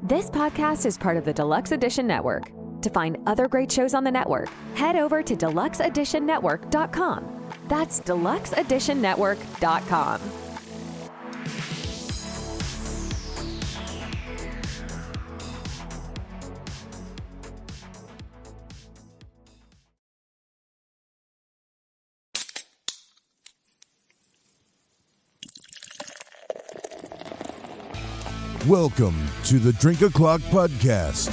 This podcast is part of the Deluxe Edition Network. To find other great shows on the network, head over to deluxeeditionnetwork.com. That's deluxeeditionnetwork.com. Welcome to the Drink O'Clock Podcast,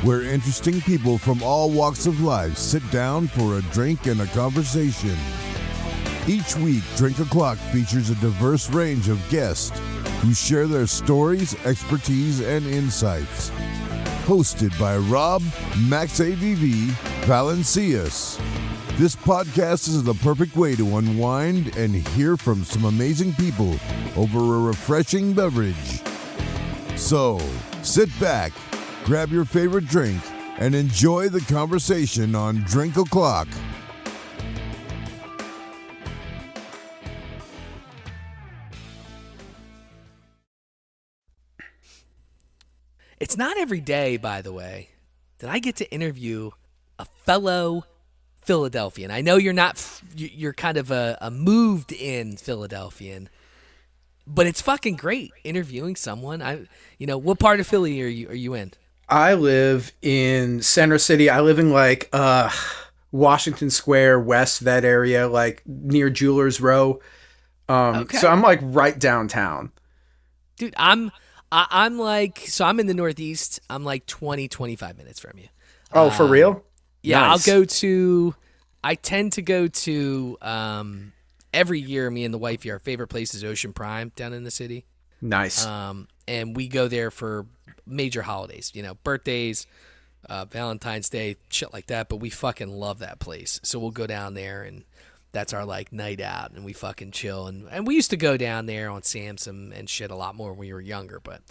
where interesting people from all walks of life sit down for a drink and a conversation. Each week, Drink O'Clock features a diverse range of guests who share their stories, expertise, and insights. Hosted by Rob Max AVV Valencias. This podcast is the perfect way to unwind and hear from some amazing people over a refreshing beverage. So, sit back, grab your favorite drink, and enjoy the conversation on Drink O'Clock. It's not every day, by the way, that I get to interview a fellow Philadelphian. I know you're not, you're kind of a moved-in Philadelphian. But it's fucking great interviewing someone. What part of Philly are you in? I live in Center City. I live in like Washington Square West, that area, like near Jewelers Row. Okay. So I'm like right downtown. Dude, I'm in the Northeast. I'm like 25 minutes from you. Oh, for real? Yeah, Nice. I tend to go to every year, me and the wifey, our favorite place is Ocean Prime down in the city. Nice. And we go there for major holidays, birthdays, Valentine's Day, shit like that. But we fucking love that place. So we'll go down there, and that's our like night out, and we fucking chill. And we used to go down there on Samson and shit a lot more when we were younger, but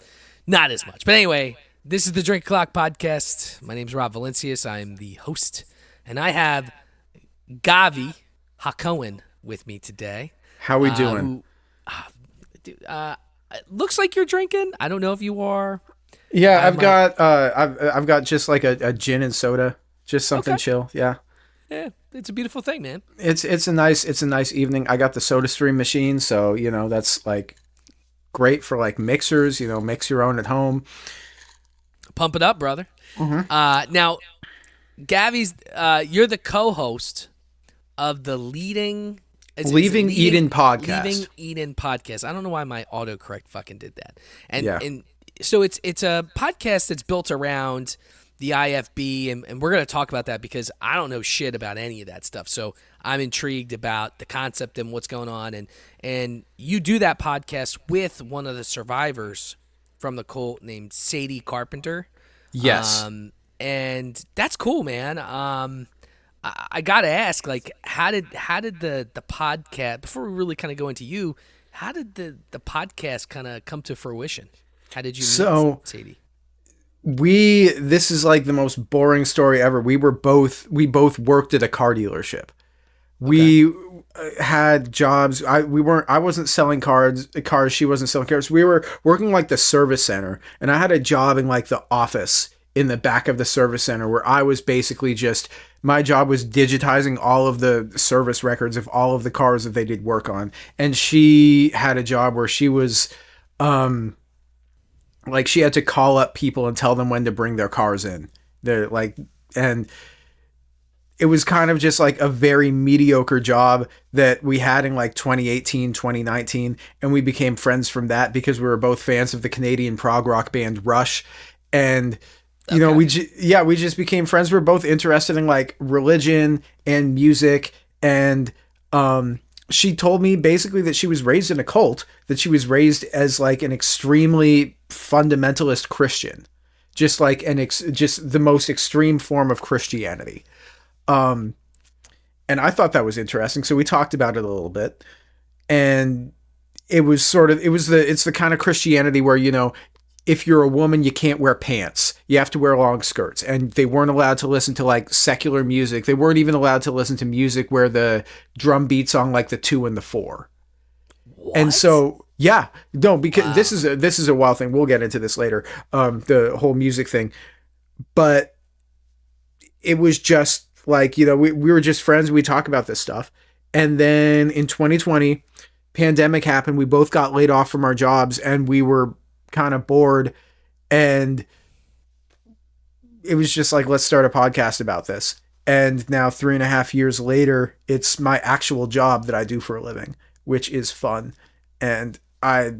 not as much. But anyway, this is the Drink O'Clock Podcast. My name's Rob Valencias. I'm the host, and I have Gavi HaCohen with me today. How we doing? It looks like you're drinking. I don't know if you are. Yeah, I've got just like a gin and soda, just something chill. Yeah. Yeah, it's a beautiful thing, man. It's a nice evening. I got the SodaStream machine, so that's like great for like mixers. Mix your own at home. Pump it up, brother. Mm-hmm. Now, Gavi's, you're the co-host of the Leaving Eden podcast. Leaving Eden podcast. I don't know why my autocorrect fucking did that. And so it's a podcast that's built around the IFB, and we're going to talk about that because I don't know shit about any of that stuff. So I'm intrigued about the concept and what's going on. And you do that podcast with one of the survivors from the cult named Sadie Carpenter. Yes. And that's cool, man. I gotta ask, like, how did the podcast, before we really kind of go into you, how did the podcast kind of come to fruition? How did you meet Sadie? This is like the most boring story ever. We both worked at a car dealership. We had jobs. I wasn't selling cars. She wasn't selling cars. We were working like the service center, and I had a job in like the office in the back of the service center where I was basically my job was digitizing all of the service records of all of the cars that they did work on. And she had a job where she was, like she had to call up people and tell them when to bring their cars in. And it was kind of just like a very mediocre job that we had in like 2018, 2019. And we became friends from that because we were both fans of the Canadian prog rock band Rush. And we just became friends. We're both interested in like religion and music. And she told me basically that she was raised in a cult, that she was raised as like an extremely fundamentalist Christian, just like just the most extreme form of Christianity. And I thought that was interesting. So we talked about it a little bit, and it's the kind of Christianity where, if you're a woman, you can't wear pants. You have to wear long skirts. And they weren't allowed to listen to like secular music. They weren't even allowed to listen to music where the drum beats on like the 2 and the 4. What? And so Yeah, no, because this is a wild thing. We'll get into this later. The whole music thing, but it was just like, we were just friends. We talk about this stuff, and then in 2020, pandemic happened. We both got laid off from our jobs, and we were kind of bored, and it was just like, let's start a podcast about this. And now 3.5 years later, it's my actual job that I do for a living, which is fun. And I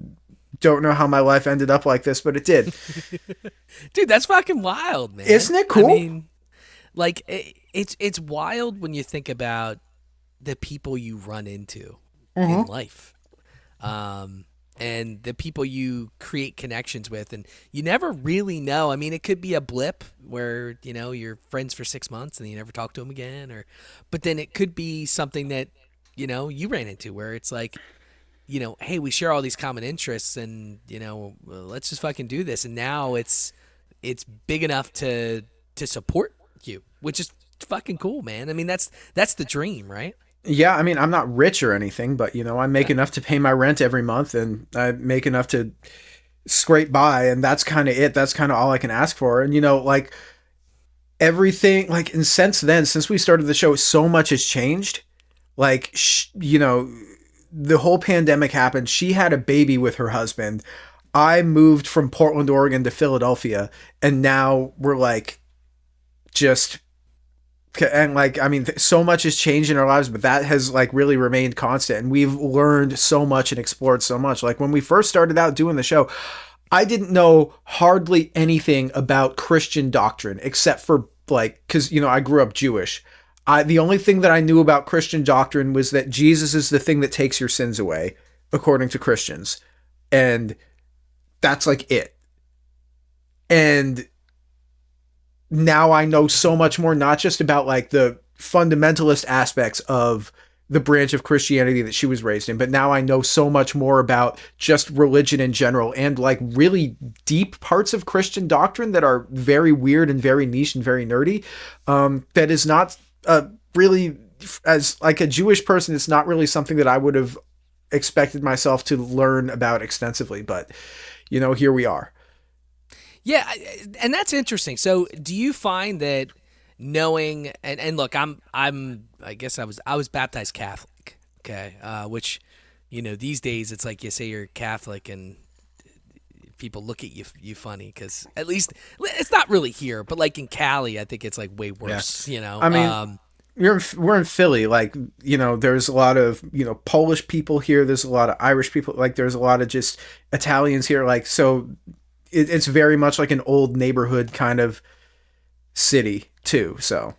don't know how my life ended up like this, but it did. Dude, that's fucking wild, man. Isn't it cool? I mean, like, it's wild when you think about the people you run into in life. And the people you create connections with, and you never really know. I mean, it could be a blip where, you're friends for 6 months and you never talk to them again, but then it could be something that, you ran into where it's like, hey, we share all these common interests, and let's just fucking do this. And now it's big enough to support you, which is fucking cool, man. I mean, that's the dream, right? Yeah, I mean, I'm not rich or anything, but I make enough to pay my rent every month, and I make enough to scrape by, and that's kind of it. That's kind of all I can ask for. And like everything, like, and since then, since we started the show, so much has changed. Like, the whole pandemic happened. She had a baby with her husband. I moved from Portland, Oregon to Philadelphia, and now we're like just, and like, I mean, so much has changed in our lives, but that has like really remained constant, and we've learned so much and explored so much. Like when we first started out doing the show, I didn't know hardly anything about Christian doctrine except for like, cause I grew up Jewish. The only thing that I knew about Christian doctrine was that Jesus is the thing that takes your sins away, according to Christians. And that's like it. And now I know so much more, not just about like the fundamentalist aspects of the branch of Christianity that she was raised in, but now I know so much more about just religion in general, and like really deep parts of Christian doctrine that are very weird and very niche and very nerdy. That is not really, as like a Jewish person, it's not really something that I would have expected myself to learn about extensively, but here we are. Yeah, and that's interesting. So do you find that knowing, and look, I guess I was baptized Catholic, okay, which, these days it's like you say you're Catholic and people look at you funny, because at least it's not really here, but like in Cali, I think it's like way worse, Yeah. I mean, we're in Philly, like, there's a lot of, Polish people here. There's a lot of Irish people. Like there's a lot of just Italians here. Like, so it's very much like an old neighborhood kind of city too. So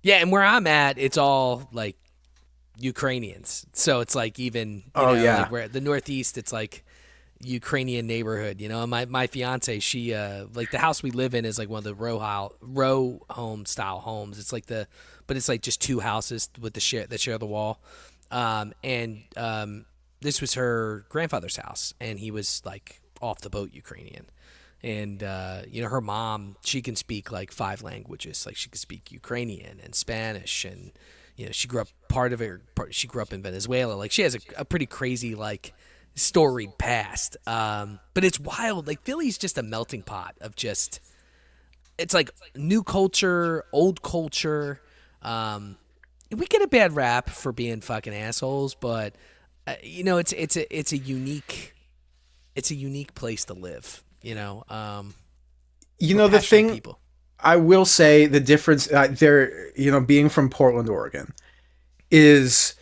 yeah. And where I'm at, it's all like Ukrainians. So it's like even, like where the Northeast, it's like Ukrainian neighborhood, and my fiance, she like the house we live in is like one of the row home style homes. It's like but it's like just two houses with that share the wall. And this was her grandfather's house, and he was like off the boat Ukrainian. And her mom, she can speak like 5 languages. Like she can speak Ukrainian and Spanish, and she grew up she grew up in Venezuela. Like she has a pretty crazy like storied past. But it's wild. Like Philly's just a melting pot of just, it's like new culture, old culture. We get a bad rap for being fucking assholes, but it's a unique place to live. The thing people. I will say, the difference there, being from Portland, Oregon, is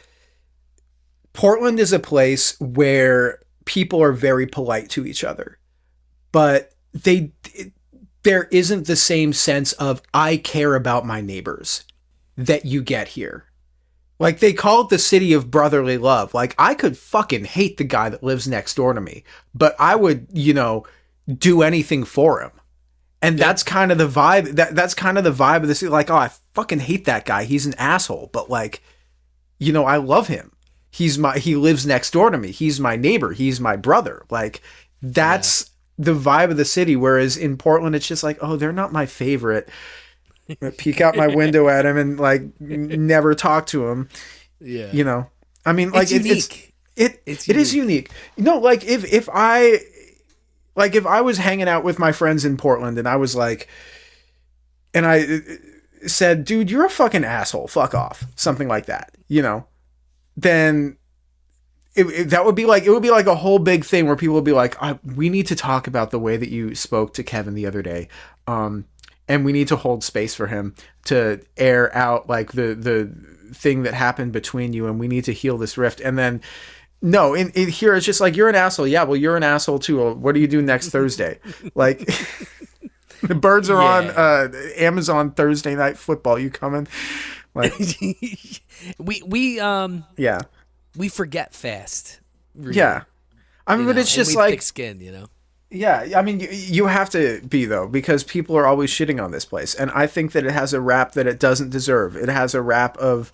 Portland is a place where people are very polite to each other, but there isn't the same sense of I care about my neighbors that you get here. Like they call it the city of brotherly love. Like I could fucking hate the guy that lives next door to me, but I would, do anything for him. And that's kind of the vibe. That's kind of the vibe of the city. Like, oh, I fucking hate that guy. He's an asshole, but like, I love him. He lives next door to me. He's my neighbor. He's my brother. Like that's the vibe of the city. Whereas in Portland, it's just like, oh, they're not my favorite. I peek out my window at him and like never talk to him. Yeah. I mean, like it's unique. It is unique. Like if I was hanging out with my friends in Portland and I was like, and I said, dude, you're a fucking asshole, fuck off, something like that, then that would be like, it would be like a whole big thing where people would be like, we need to talk about the way that you spoke to Kevin the other day. And we need to hold space for him to air out like the thing that happened between you, and we need to heal this rift. And then no, here it's just like, you're an asshole. Yeah, well, you're an asshole too. What do you do next Thursday? Like the Birds are on Amazon Thursday Night Football. You coming? Like we forget fast. Really. Yeah, I mean, but it's just like thick skin, Yeah, I mean, you have to be, though, because people are always shitting on this place. And I think that it has a rap that it doesn't deserve. It has a rap of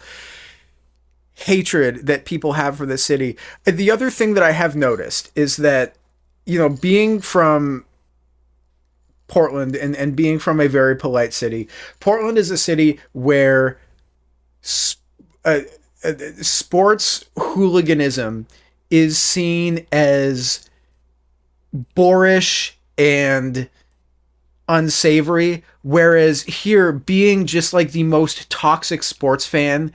hatred that people have for the city. The other thing that I have noticed is that, being from Portland and being from a very polite city, Portland is a city where sports hooliganism is seen as boorish and unsavory, whereas here, being just like the most toxic sports fan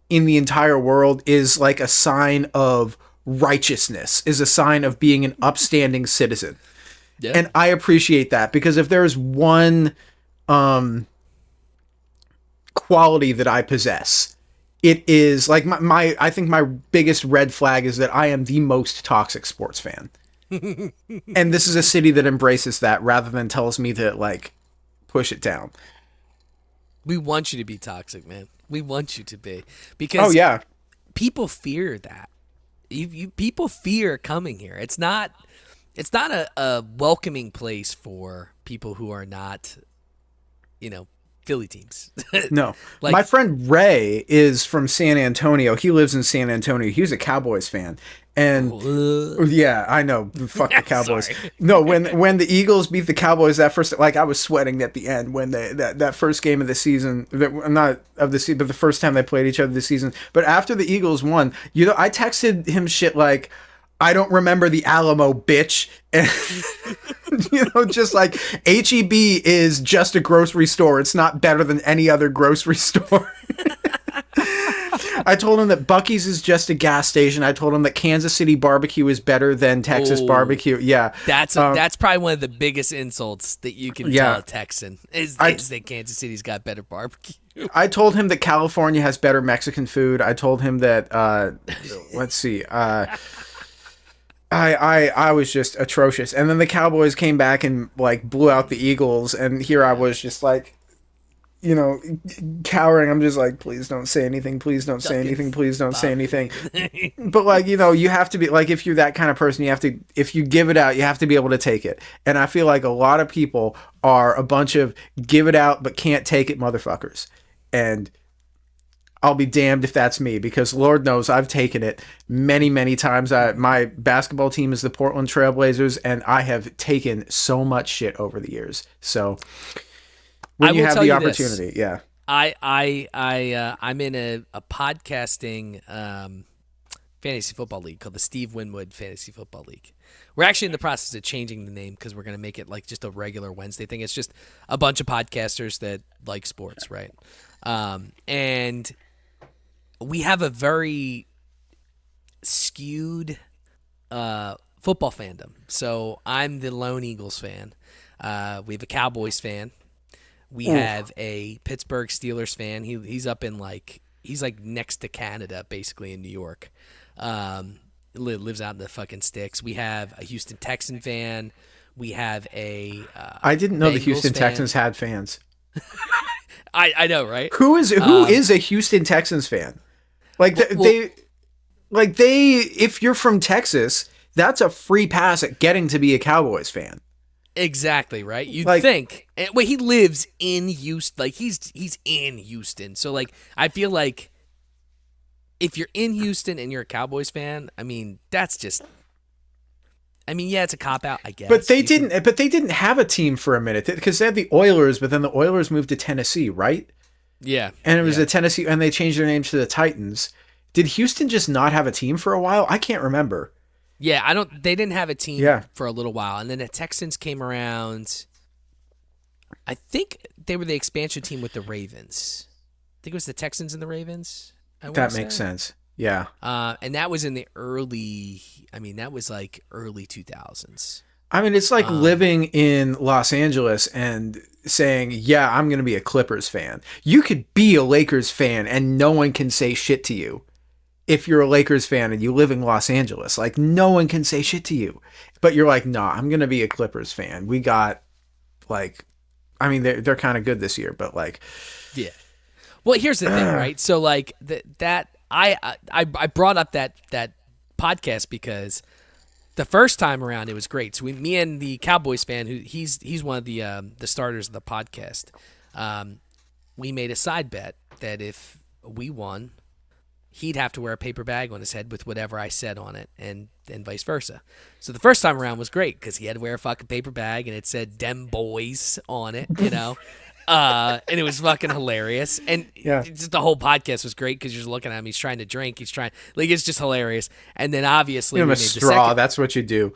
in the entire world is like a sign of righteousness, is a sign of being an upstanding citizen. Yeah. And I appreciate that, because if there's one quality that I possess, it is like I think my biggest red flag is that I am the most toxic sports fan. And this is a city that embraces that rather than tells me to like push it down. We want you to be toxic, man. We want you to be, because people fear that. People fear coming here. It's not a welcoming place for people who are not, Philly teams. No. Like, my friend Ray is from San Antonio. He lives in San Antonio. He was a Cowboys fan. And yeah, I know. Fuck the Cowboys. No, when the Eagles beat the Cowboys that first, like I was sweating at the end when that first game of the season, not of the season, but the first time they played each other this season. But after the Eagles won, I texted him shit like, I don't remember the Alamo, bitch. And, just like HEB is just a grocery store. It's not better than any other grocery store. I told him that Buc-ee's is just a gas station. I told him that Kansas City barbecue is better than Texas barbecue. Yeah. That's probably one of the biggest insults that you can tell a Texan is that Kansas City's got better barbecue. I told him that California has better Mexican food. I told him that, let's see, I was just atrocious. And then the Cowboys came back and like blew out the Eagles, and here I was just like, cowering. I'm just like, please don't say anything. Please don't say anything. Please don't say anything. But like, you have to be like, if you're that kind of person, if you give it out, you have to be able to take it. And I feel like a lot of people are a bunch of give it out, but can't take it motherfuckers. And I'll be damned if that's me, because Lord knows I've taken it many, many times. My basketball team is the Portland Trailblazers, and I have taken so much shit over the years. So when you have the opportunity, I'm in a podcasting fantasy football league called the Steve Winwood Fantasy Football League. We're actually in the process of changing the name because we're going to make it like just a regular Wednesday thing. It's just a bunch of podcasters that like sports, right? And we have a very skewed football fandom. So I'm the lone Eagles fan. We have a Cowboys fan. We have a Pittsburgh Steelers fan. He's up in he's next to Canada, basically in New York. Lives out in the fucking sticks. We have a Houston Texan fan. We have a I didn't know Bengals the Houston fan. Texans had fans. I know, right? Who is a Houston Texans fan? If you're from Texas, that's a free pass at getting to be a Cowboys fan. Exactly, right? You'd think. Well, he lives in Houston. He's in Houston. So I feel like if you're in Houston and you're a Cowboys fan, I mean, that's just it's a cop out, I guess. But they didn't have a team for a minute, because they had the Oilers, but then the Oilers moved to Tennessee, right? Yeah. And it was the Tennessee, and they changed their name to the Titans. Did Houston just not have a team for a while? I can't remember. Yeah, they didn't have a team for a little while, and then the Texans came around. I think they were the expansion team with the Ravens. I think it was the Texans and the Ravens. That makes sense. Yeah. And that was in the early 2000s. I mean, it's like living in Los Angeles and saying, yeah, I'm going to be a Clippers fan. You could be a Lakers fan and no one can say shit to you. If you're a Lakers fan and you live in Los Angeles, like no one can say shit to you, but you're like, nah, I'm going to be a Clippers fan. We got like, I mean, they're kind of good this year, but like, yeah. Well, here's the thing, right? So like I brought up that podcast because the first time around it was great. So me and the Cowboys fan, who he's one of the starters of the podcast, we made a side bet that if we won, he'd have to wear a paper bag on his head with whatever I said on it, and vice versa. So the first time around was great because he had to wear a fucking paper bag and it said "Dem Boys" on it, you know. And it was fucking hilarious. And just the whole podcast was great because you're just looking at him. He's trying to drink. He's trying, like, it's just hilarious. And then obviously, give him a straw. That's what you do.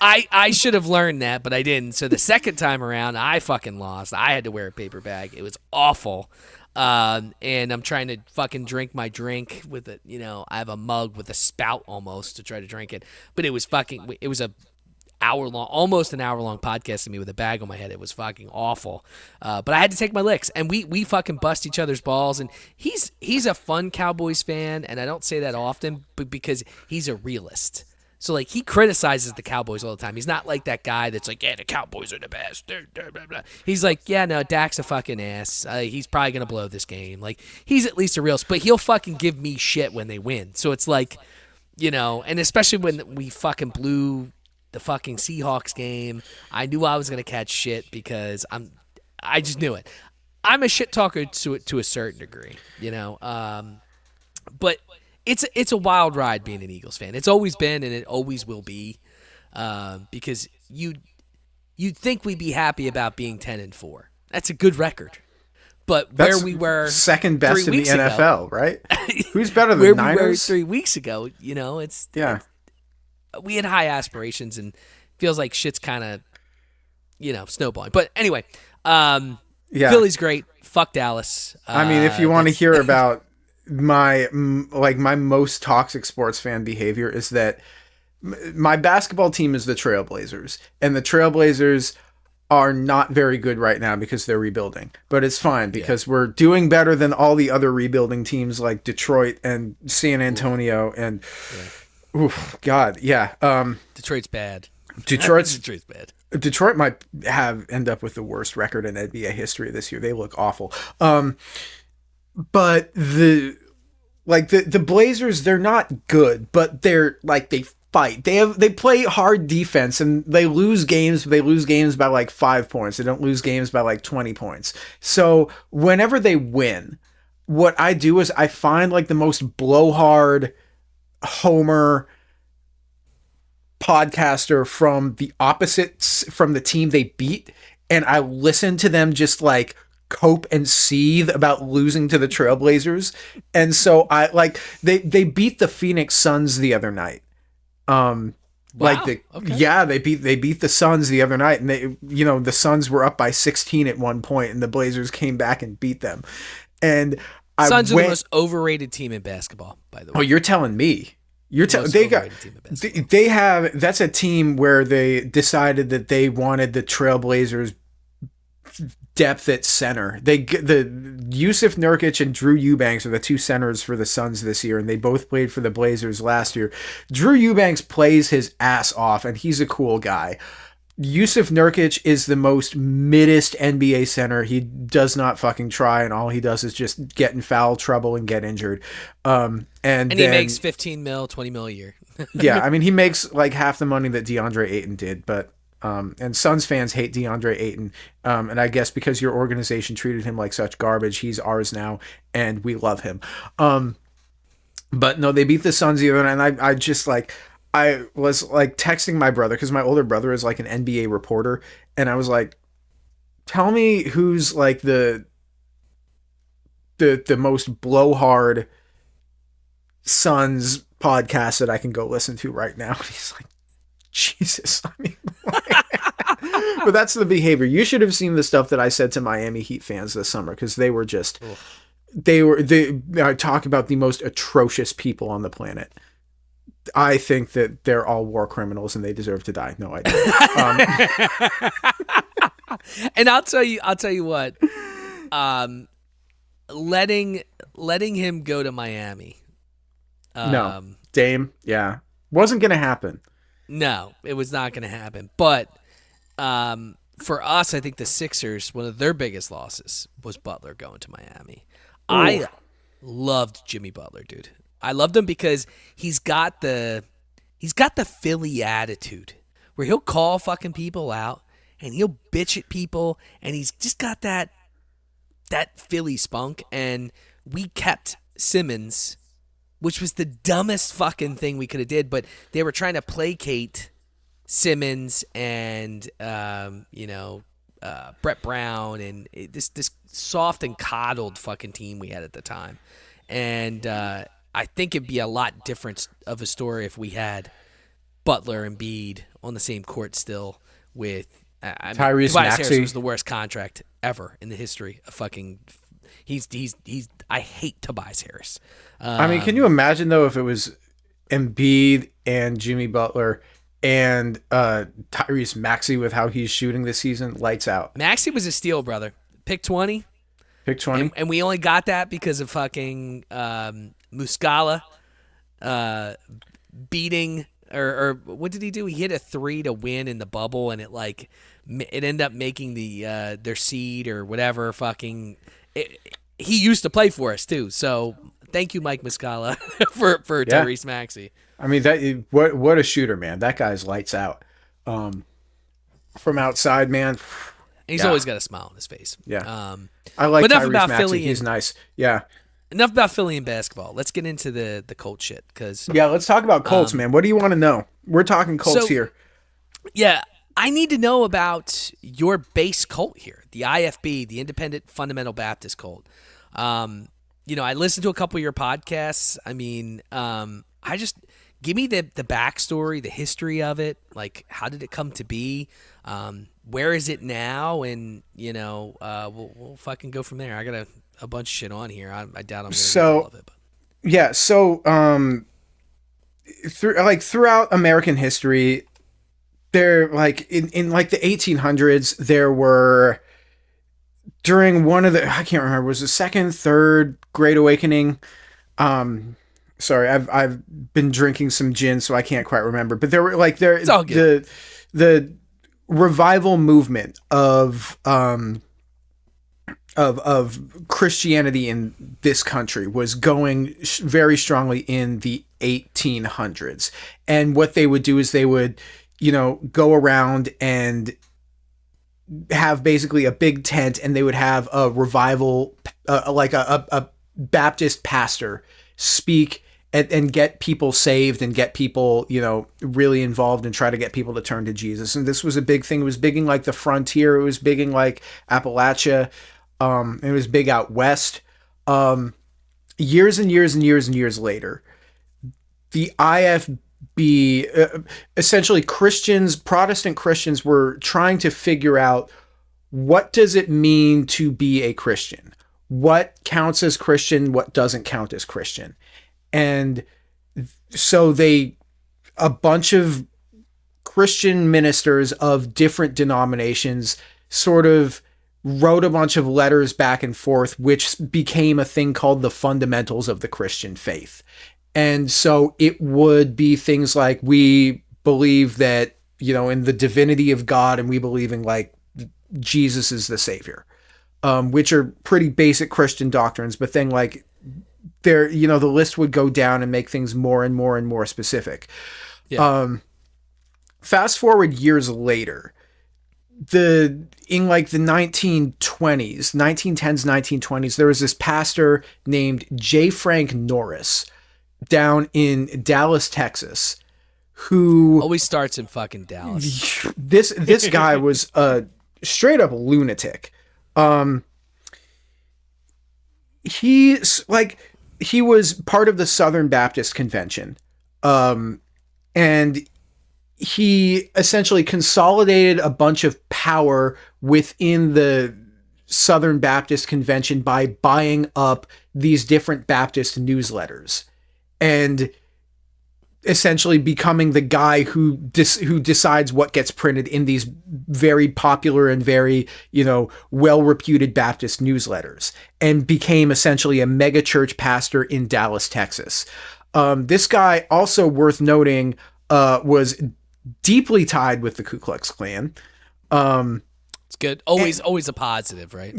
I should have learned that, but I didn't. So the second time around, I fucking lost. I had to wear a paper bag. It was awful. And I'm trying to fucking drink my drink with it. You know, I have a mug with a spout almost to try to drink it. But it was a almost an hour long podcast of me with a bag on my head. It was fucking awful. But I had to take my licks, and we fucking bust each other's balls. And he's a fun Cowboys fan, and I don't say that often, but because he's a realist. So like he criticizes the Cowboys all the time. He's not like that guy that's like, yeah, the Cowboys are the best. He's like, yeah, no, Dak's a fucking ass. He's probably gonna blow this game. Like he's at least a realist, but he'll fucking give me shit when they win. So it's like, you know, and especially when we fucking blew the fucking Seahawks game, I knew I was gonna catch shit because I just knew it. I'm a shit talker to a certain degree, you know. But it's a wild ride being an Eagles fan. It's always been and it always will be, because you'd think we'd be happy about being 10-4. That's a good record. But that's where we were second best in the NFL, right? Who's better than where Niners? We were 3 weeks ago, you know, we had high aspirations and feels like shit's kind of, you know, snowballing. But anyway, Philly's great. Fuck Dallas. I mean, if you want to hear about my most toxic sports fan behavior is that my basketball team is the Trailblazers, and the Trailblazers are not very good right now because they're rebuilding, but it's fine because we're doing better than all the other rebuilding teams like Detroit and San Antonio and Detroit's bad. Detroit's bad. Detroit might end up with the worst record in NBA history this year. They look awful. But the Blazers, they're not good, but they're like, they fight. They play hard defense and they lose games. They lose games by like 5 points. They don't lose games by like 20 points. So whenever they win, what I do is I find like the most blowhard homer podcaster from the opposites from the team they beat, and I listen to them just like cope and seethe about losing to the Trailblazers. And so I like they beat the Phoenix Suns the other night. They beat the Suns the other night, and they, you know, the Suns were up by 16 at one point and the Blazers came back and beat them. And Suns are the most overrated team in basketball, by the way. Oh, you're telling me. That's a team where they decided that they wanted the Trailblazers depth at center. The Yusuf Nurkic and Drew Eubanks are the two centers for the Suns this year, and they both played for the Blazers last year. Drew Eubanks plays his ass off, and he's a cool guy. Yusuf Nurkic is the most middest NBA center. He does not fucking try, and all he does is just get in foul trouble and get injured. And he makes 15 mil, 20 mil a year. Yeah, I mean, he makes like half the money that DeAndre Ayton did, but and Suns fans hate DeAndre Ayton, and I guess because your organization treated him like such garbage, he's ours now, and we love him. But no, they beat the Suns the other night, and I just like, I was like texting my brother because my older brother is like an NBA reporter, and I was like, tell me who's like the most blowhard son's podcast that I can go listen to right now. And he's like, Jesus, I mean, but that's the behavior. You should have seen the stuff that I said to Miami Heat fans this summer, because they were just, I talk about the most atrocious people on the planet. I think that they're all war criminals and they deserve to die. No, I don't. And I'll tell you what, letting him go to Miami. No, Dame. Yeah. Wasn't going to happen. No, it was not going to happen. But for us, I think the Sixers, one of their biggest losses was Butler going to Miami. Ooh. I loved Jimmy Butler, dude. I loved him because he's got the Philly attitude where he'll call fucking people out and he'll bitch at people, and he's just got that Philly spunk. And we kept Simmons, which was the dumbest fucking thing we could have did, but they were trying to placate Simmons and Brett Brown and this soft and coddled fucking team we had at the time. And I think it'd be a lot different of a story if we had Butler and Embiid on the same court still with Tyrese Tobias Maxey. Harris was the worst contract ever in the history of fucking. He's. I hate Tobias Harris. I mean, can you imagine though if it was Embiid and Jimmy Butler and Tyrese Maxey with how he's shooting this season? Lights out. Maxey was a steal, brother. Pick 20. Pick 20. And we only got that because of fucking Muscala beating or what did he do? He hit a 3 to win in the bubble, and it ended up making the their seed or whatever. Fucking, he used to play for us too. So thank you, Mike Muscala, for Tyrese Maxey. I mean, what a shooter, man. That guy's lights out. From outside, man. He's always got a smile on his face. Yeah. I like Tyrese Maxey. Philly. He's nice. Yeah. Enough about Philly and basketball. Let's get into the Colts shit. Let's talk about Colts, man. What do you want to know? We're talking Colts here. Yeah, I need to know about your base Colt here, the IFB, the Independent Fundamental Baptist Colt. I listened to a couple of your podcasts. I mean, give me the backstory, the history of it. Like, how did it come to be? Where is it now? And we'll fucking go from there. I got a bunch of shit on here. I doubt I'm gonna get all of it. But. Yeah. So throughout American history, there in like the 1800s, there were during one of the I can't remember, was the second, third Great Awakening. Sorry, I've been drinking some gin, so I can't quite remember. But there were it's all good. The revival movement of Christianity in this country was going very strongly in the 1800s. And what they would do is they would, go around and have basically a big tent, and they would have a revival, like a Baptist pastor speak and get people saved and get people, really involved and try to get people to turn to Jesus. And this was a big thing. It was big in like the frontier. It was big in like Appalachia. It was big out west. Years and years and years and years later, the IFB, essentially Protestant Christians were trying to figure out, what does it mean to be a Christian? What counts as Christian? What doesn't count as Christian? And so a bunch of Christian ministers of different denominations sort of wrote a bunch of letters back and forth, which became a thing called the fundamentals of the Christian faith. And so it would be things like, we believe that, in the divinity of God, and we believe in like Jesus is the savior, which are pretty basic Christian doctrines. But then like the list would go down and make things more and more and more specific. Yeah. Fast forward years later, in like the 1910s, 1920s, there was this pastor named J. Frank Norris down in Dallas, Texas, who always starts in fucking Dallas. This guy was a straight up lunatic. He's like, he was part of the Southern Baptist Convention. And he essentially consolidated a bunch of power within the Southern Baptist Convention by buying up these different Baptist newsletters and essentially becoming the guy who decides what gets printed in these very popular and very, well-reputed Baptist newsletters, and became essentially a mega church pastor in Dallas, Texas. This guy, also worth noting, was deeply tied with the Ku Klux Klan. It's good. Always a positive, right?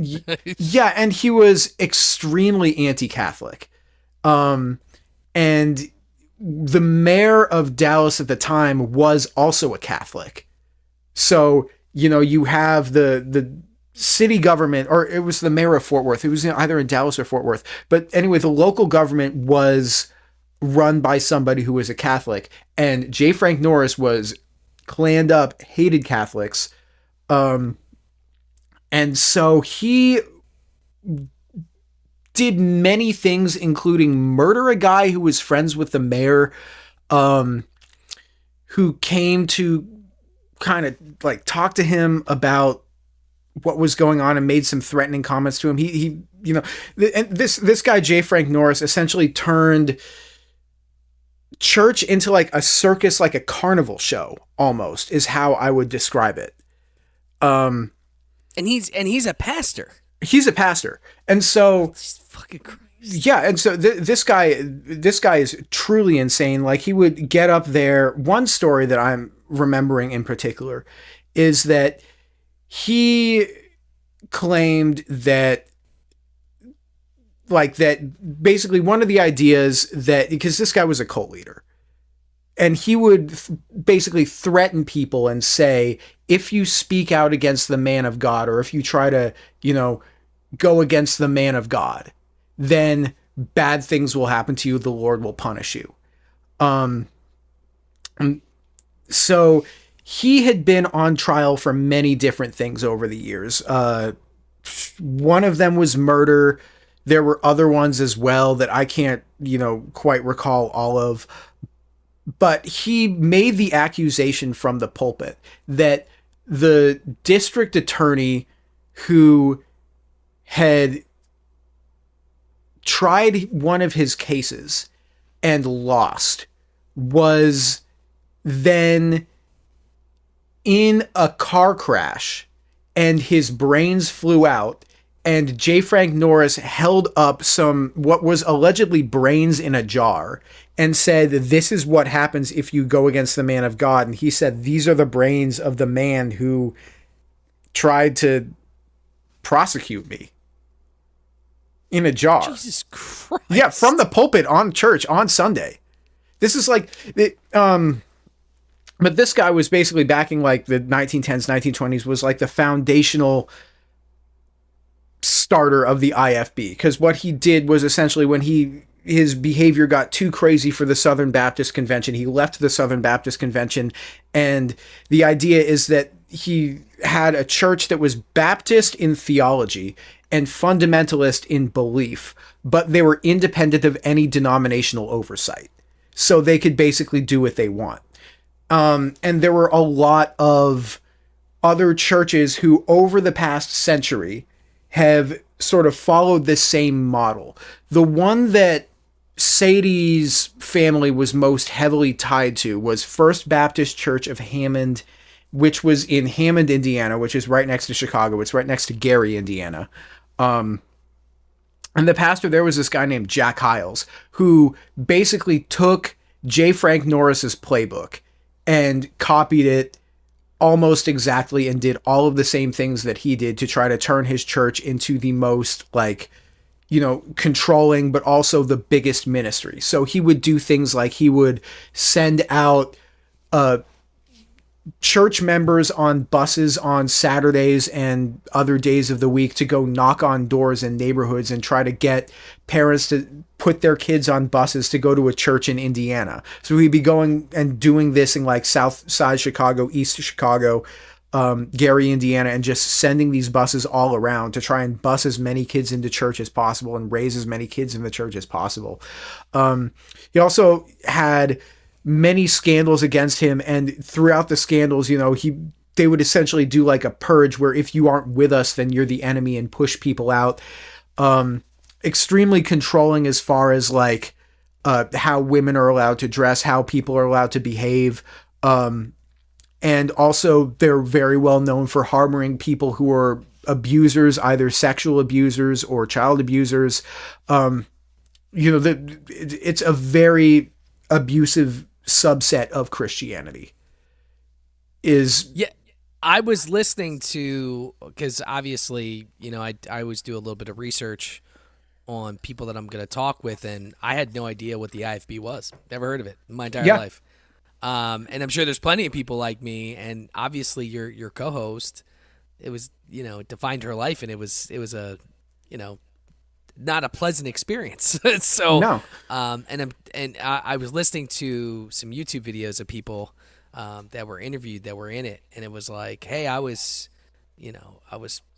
Yeah, and he was extremely anti-Catholic. And the mayor of Dallas at the time was also a Catholic. So, you have the city government, or it was the mayor of Fort Worth. It was either in Dallas or Fort Worth. But anyway, the local government was run by somebody who was a Catholic. And J. Frank Norris was claned up, hated Catholics. And so he did many things, including murder a guy who was friends with the mayor, who came to kind of like talk to him about what was going on and made some threatening comments to him. This guy, J. Frank Norris, essentially turned church into like a circus, like a carnival show, almost, is how I would describe it. And he's a pastor. He's a pastor. And so, Jesus fucking Christ. Yeah, and so this guy is truly insane. Like, he would get up there. One story that I'm remembering in particular is that he claimed that, basically one of the ideas that, because this guy was a cult leader, and he would basically threaten people and say, if you speak out against the man of God, or if you try to, go against the man of God, then bad things will happen to you. The Lord will punish you. So he had been on trial for many different things over the years. One of them was murder. There were other ones as well that I can't, quite recall all of. But he made the accusation from the pulpit that the district attorney who had tried one of his cases and lost was then in a car crash, and his brains flew out, and J. Frank Norris held up what was allegedly brains in a jar and said, this is what happens if you go against the man of God. And he said, these are the brains of the man who tried to prosecute me, in a jar. Jesus Christ. Yeah, from the pulpit on church on Sunday. This is like, but this guy was basically backing like the 1910s, 1920s was like the foundational starter of the IFB. Because what he did was essentially, when his behavior got too crazy for the Southern Baptist Convention, he left the Southern Baptist Convention. And the idea is that he had a church that was Baptist in theology and fundamentalist in belief, but they were independent of any denominational oversight. So they could basically do what they want. And there were a lot of other churches who, over the past century, have sort of followed this same model. The one that Sadie's family was most heavily tied to was First Baptist Church of Hammond, which was in Hammond, Indiana, which is right next to Chicago. It's right next to Gary, Indiana. And the pastor there was this guy named Jack Hiles, who basically took J. Frank Norris's playbook and copied it almost exactly and did all of the same things that he did to try to turn his church into the most, controlling, but also the biggest ministry. So he would do things like he would send out church members on buses on Saturdays and other days of the week to go knock on doors in neighborhoods and try to get parents to put their kids on buses to go to a church in Indiana. So he'd be going and doing this in like South Side Chicago, East Chicago. Gary, Indiana, and just sending these buses all around to try and bus as many kids into church as possible and raise as many kids in the church as possible. He also had many scandals against him, and throughout the scandals, they would essentially do like a purge where if you aren't with us, then you're the enemy, and push people out. Extremely controlling as far as like how women are allowed to dress, how people are allowed to behave. And also they're very well known for harboring people who are abusers, either sexual abusers or child abusers. It's a very abusive subset of Christianity. I was listening to, because obviously, I always do a little bit of research on people that I'm going to talk with, and I had no idea what the IFB was. Never heard of it in my entire life. And I'm sure there's plenty of people like me, and obviously your co-host, it was, it defined her life, and it was a, not a pleasant experience. So, no. I was listening to some YouTube videos of people that were interviewed that were in it, and it was like, hey, I was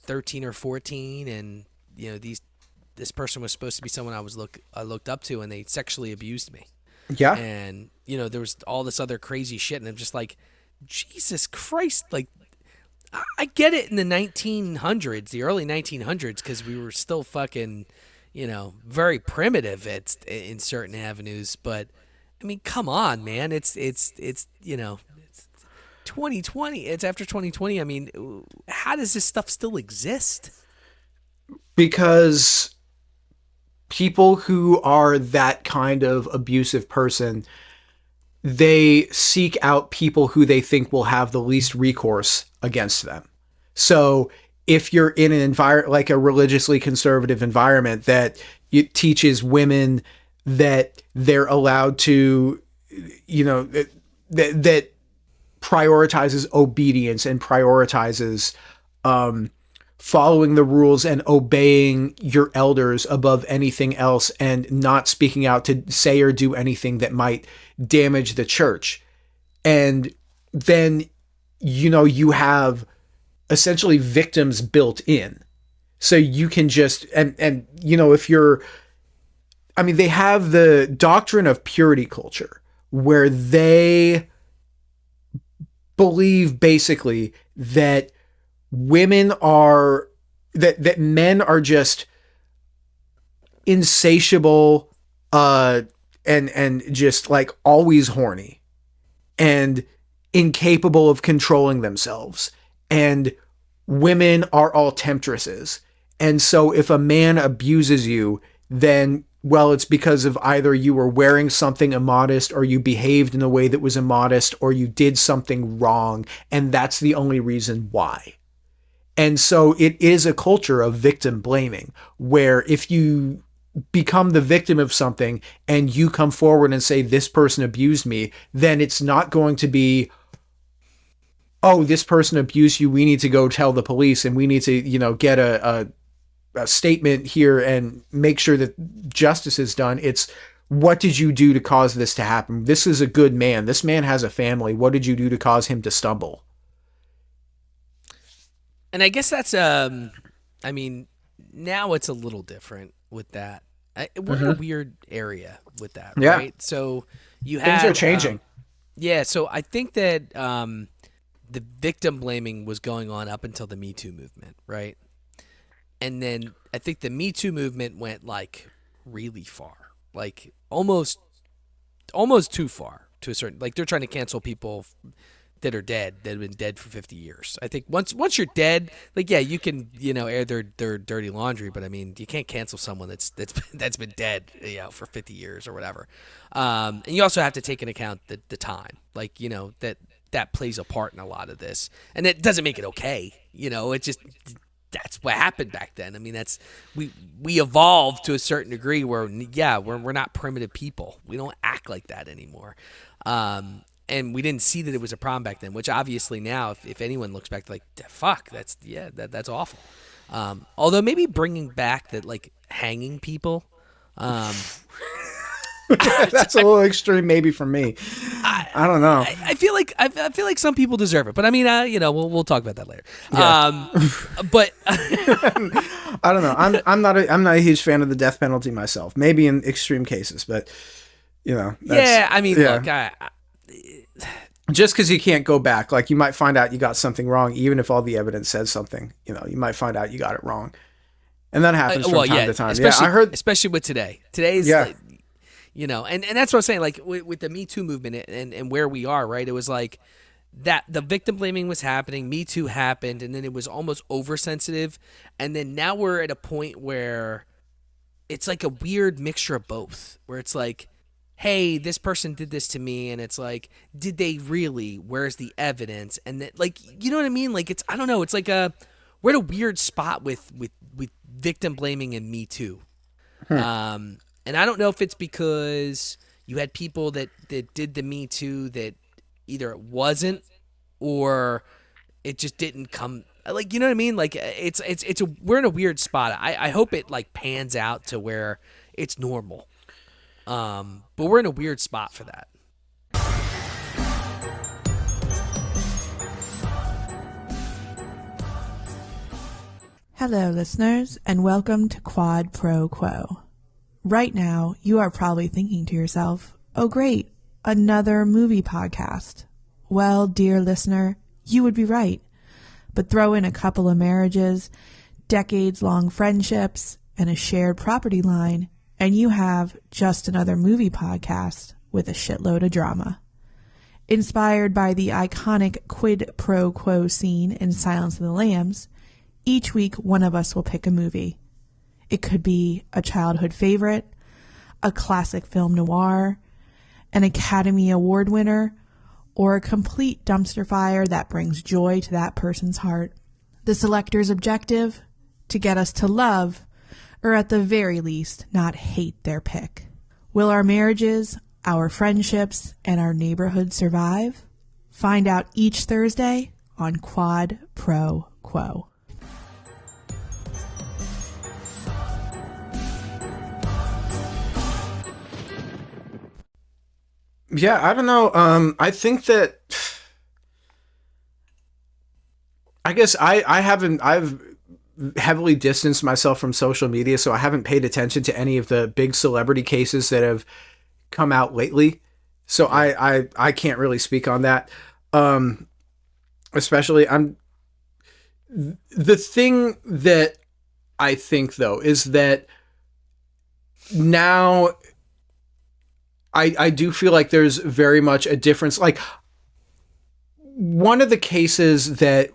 13 or 14, and this person was supposed to be someone I looked up to, and they sexually abused me. Yeah. And there was all this other crazy shit, and I'm just like, Jesus Christ, like, I get it in the 1900s, the early 1900s, because we were still fucking, very primitive in certain avenues, but I mean, come on, man. It's 2020. It's after 2020. I mean, how does this stuff still exist? Because people who are that kind of abusive person, they seek out people who they think will have the least recourse against them. So if you're in an environment, like a religiously conservative environment that it teaches women that they're allowed to, that prioritizes obedience and prioritizes following the rules and obeying your elders above anything else, and not speaking out to say or do anything that might damage the church. And then, you have essentially victims built in. So you can just, and if you're, they have the doctrine of purity culture, where they believe basically that women are, that men are just insatiable, and just like always horny and incapable of controlling themselves. And women are all temptresses. And so if a man abuses you, then, well, it's because of either you were wearing something immodest, or you behaved in a way that was immodest, or you did something wrong. And that's the only reason why. And so it is a culture of victim blaming, where if you become the victim of something and you come forward and say, this person abused me, then it's not going to be, oh, this person abused you, we need to go tell the police, and we need to, get a statement here and make sure that justice is done. It's, what did you do to cause this to happen? This is a good man. This man has a family. What did you do to cause him to stumble? And I guess that's, now it's a little different with that. We're in a weird area with that, right? So you have... Things are changing. So I think that the victim blaming was going on up until the Me Too movement, right? And then I think the Me Too movement went, like, really far. Like, almost too far to a certain... Like, they're trying to cancel people that are dead, that have been dead for 50 years. I think once you're dead, like, yeah, you can, air their dirty laundry, but I mean, you can't cancel someone that's been dead, for 50 years or whatever. And you also have to take into account the time, like, that plays a part in a lot of this, and it doesn't make it okay. It just, that's what happened back then. I mean, that's, we evolved to a certain degree where, we're not primitive people. We don't act like that anymore. And we didn't see that it was a problem back then, which obviously now, if anyone looks back, like, fuck, that's awful. Although maybe bringing back that, like, hanging people, That's a little extreme, maybe for me. I don't know. I feel like some people deserve it, but I mean, we'll talk about that later. Yeah. But I don't know. I'm not a huge fan of the death penalty myself. Maybe in extreme cases, but look, just because you can't go back, like you might find out you got something wrong, even if all the evidence says something. You might find out you got it wrong, and that happens from time to time. Especially with today. Today's, and that's what I'm saying. Like with the Me Too movement and where we are, right? It was like that the victim blaming was happening, Me Too happened, and then it was almost oversensitive, and then now we're at a point where it's like a weird mixture of both, where it's like, hey, this person did this to me, and it's like, did they really? Where's the evidence? And that, like, you know what I mean? Like, I don't know. It's like we're at a weird spot with victim blaming and Me Too. And I don't know if it's because you had people that did the Me Too that either it wasn't or it just didn't come. Like, you know what I mean? Like, we're in a weird spot. I hope it like pans out to where it's normal. But we're in a weird spot for that. Hello, listeners, and welcome to Quad Pro Quo. Right now, you are probably thinking to yourself, oh great, another movie podcast. Well, dear listener, you would be right. But throw in a couple of marriages, decades-long friendships, and a shared property line, and you have just another movie podcast with a shitload of drama. Inspired by the iconic quid pro quo scene in Silence of the Lambs, each week one of us will pick a movie. It could be a childhood favorite, a classic film noir, an Academy Award winner, or a complete dumpster fire that brings joy to that person's heart. The selector's objective? To get us to love, or at the very least, not hate their pick. Will our marriages, our friendships, and our neighborhood survive? Find out each Thursday on Quad Pro Quo. Yeah, I don't know. I think that, I guess I've heavily distanced myself from social media, so I haven't paid attention to any of the big celebrity cases that have come out lately. So I can't really speak on that. Especially the thing that I think though is that now I do feel like there's very much a difference. Like one of the cases that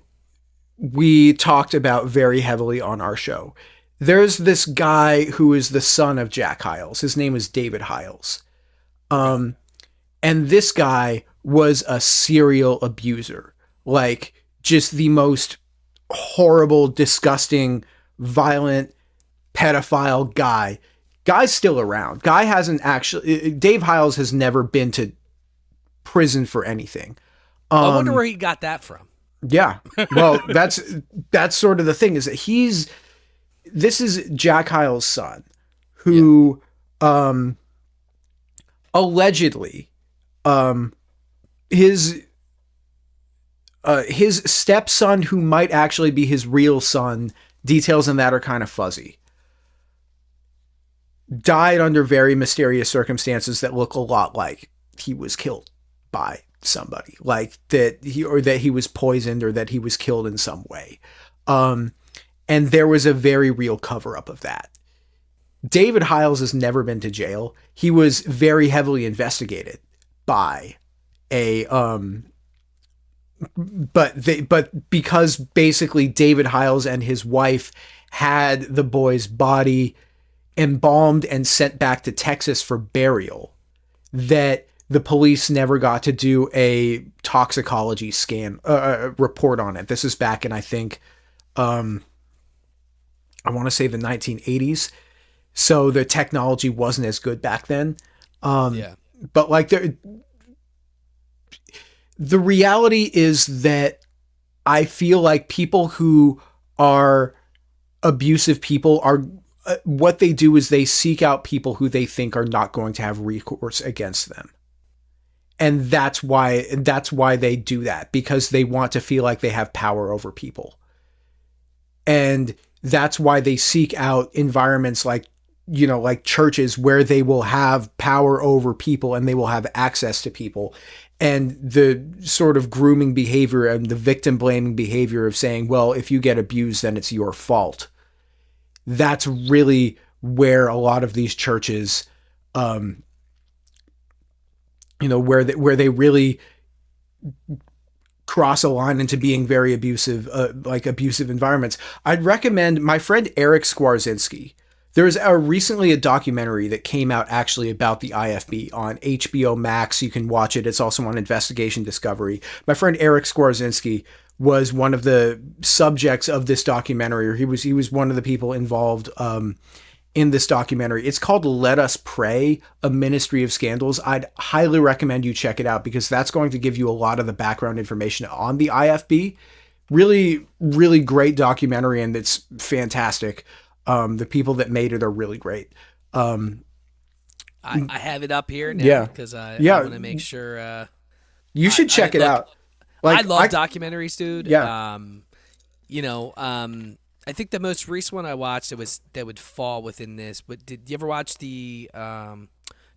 we talked about very heavily on our show, there's this guy who is the son of Jack Hyles. His name is David Hyles. And this guy was a serial abuser, like just the most horrible, disgusting, violent, pedophile guy. Guy's still around. Guy hasn't actually, Dave Hyles has never been to prison for anything. I wonder where he got that from. Yeah. Well, that's sort of the thing, is that this is Jack Hyles' son, who allegedly his stepson, who might actually be his real son, details in that are kind of fuzzy, died under very mysterious circumstances that look a lot like he was killed by somebody, like that he was poisoned or that he was killed in some way. And there was a very real cover up of that. David Hyles has never been to jail. He was very heavily investigated by but because basically David Hyles and his wife had the boy's body embalmed and sent back to Texas for burial, that the police never got to do a toxicology scan report on it. This is back in, I think, I want to say the 1980s. So the technology wasn't as good back then. But like the reality is that I feel like people who are abusive people what they do is they seek out people who they think are not going to have recourse against them. And that's why they do that, because they want to feel like they have power over people. And that's why they seek out environments like, you know, like churches, where they will have power over people and they will have access to people. And the sort of grooming behavior and the victim blaming behavior of saying, well, if you get abused, then it's your fault. That's really where a lot of these churches, you know, where they really cross a line into being very abusive, like abusive environments. I'd recommend my friend Eric Skwarczynski. There's recently a documentary that came out actually about the IFB on HBO Max. You can watch it. It's also on Investigation Discovery. My friend Eric Skwarczynski was one of the subjects of this documentary, or he was one of the people involved in this documentary. It's called Let Us Pray, A Ministry of Scandals. I'd highly recommend you check it out, because that's going to give you a lot of the background information on the IFB. Really, really great documentary, and it's fantastic. The people that made it are really great. I have it up here now because I want to make sure. You should check it out. Like, I love documentaries, dude. Yeah. I think the most recent one I watched that would fall within this. But did you ever watch the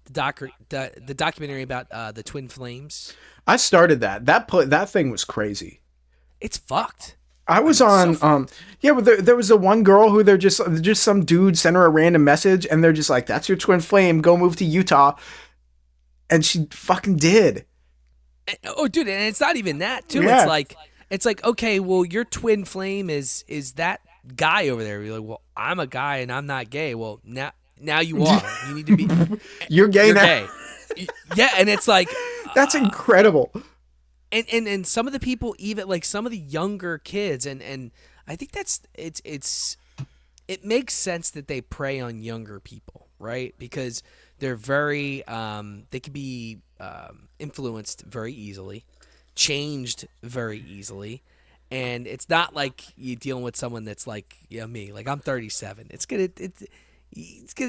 documentary about the Twin Flames? I started that. That thing was crazy. It's fucked. I was on, but there was the one girl who they're just some dude sent her a random message, and they're just like, that's your twin flame, go move to Utah. And she fucking did. Oh, dude, and it's not even that, too. Yeah. It's like, okay, well, your twin flame is that guy over there. You're like, well, I'm a guy and I'm not gay. Well, now you are. You need to be. You're gay now. Gay. Yeah, and it's like. That's incredible. And some of the people, even like some of the younger kids, and I think it makes sense that they prey on younger people, right? Because they're very they can be influenced very easily, changed very easily, and it's not like you're dealing with someone that's like me. Like, I'm 37. It's gonna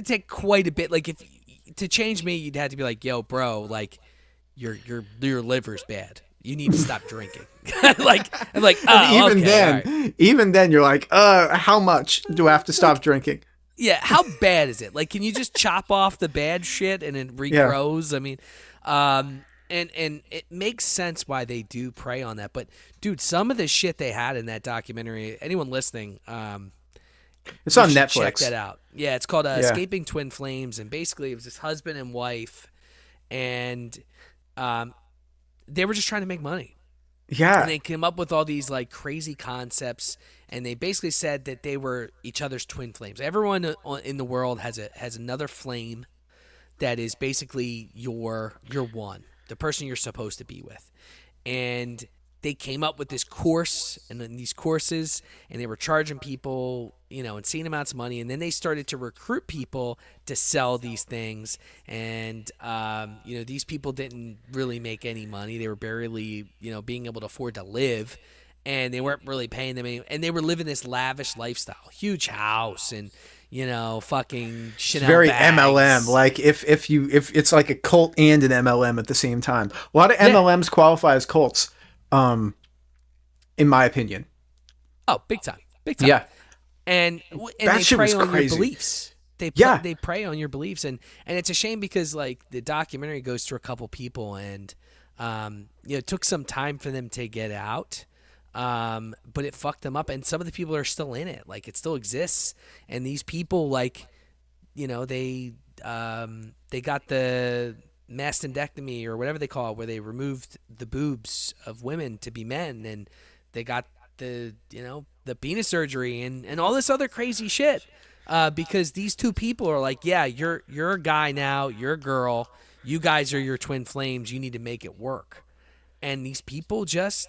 take quite a bit. Like, if to change me, you'd have to be like, yo, bro, like your liver's bad. You need to stop drinking. I'm like, oh, even then, you're like, how much do I have to stop drinking? Yeah, how bad is it? Like, can you just chop off the bad shit and it regrows? Yeah. I mean, and it makes sense why they do prey on that. But dude, some of the shit they had in that documentary, anyone listening, it's on Netflix. Check that out. Yeah, it's called Escaping Twin Flames, and basically it was this husband and wife, and they were just trying to make money. Yeah. And they came up with all these like crazy concepts, and they basically said that they were each other's twin flames. Everyone in the world has another flame that is basically your one, the person you're supposed to be with. And they came up with this course and then these courses, and they were charging people, insane amounts of money. And then they started to recruit people to sell these things. And, these people didn't really make any money. They were barely, being able to afford to live, and they weren't really paying them any, and they were living this lavish lifestyle, huge house and, fucking Chanel very bags. MLM. Like if it's like a cult and an MLM at the same time. A lot of MLMs qualify as cults. In my opinion. Oh, big time. Yeah. And that they prey on crazy. your beliefs. They prey on your beliefs, and it's a shame because like the documentary goes through a couple people, and it took some time for them to get out, but it fucked them up, and some of the people are still in it. Like, it still exists, and these people, like, they got the mastectomy or whatever they call it, where they removed the boobs of women to be men, and they got the penis surgery and all this other crazy shit, because these two people are like, yeah, you're a guy now, you're a girl, you guys are your twin flames, you need to make it work. And these people just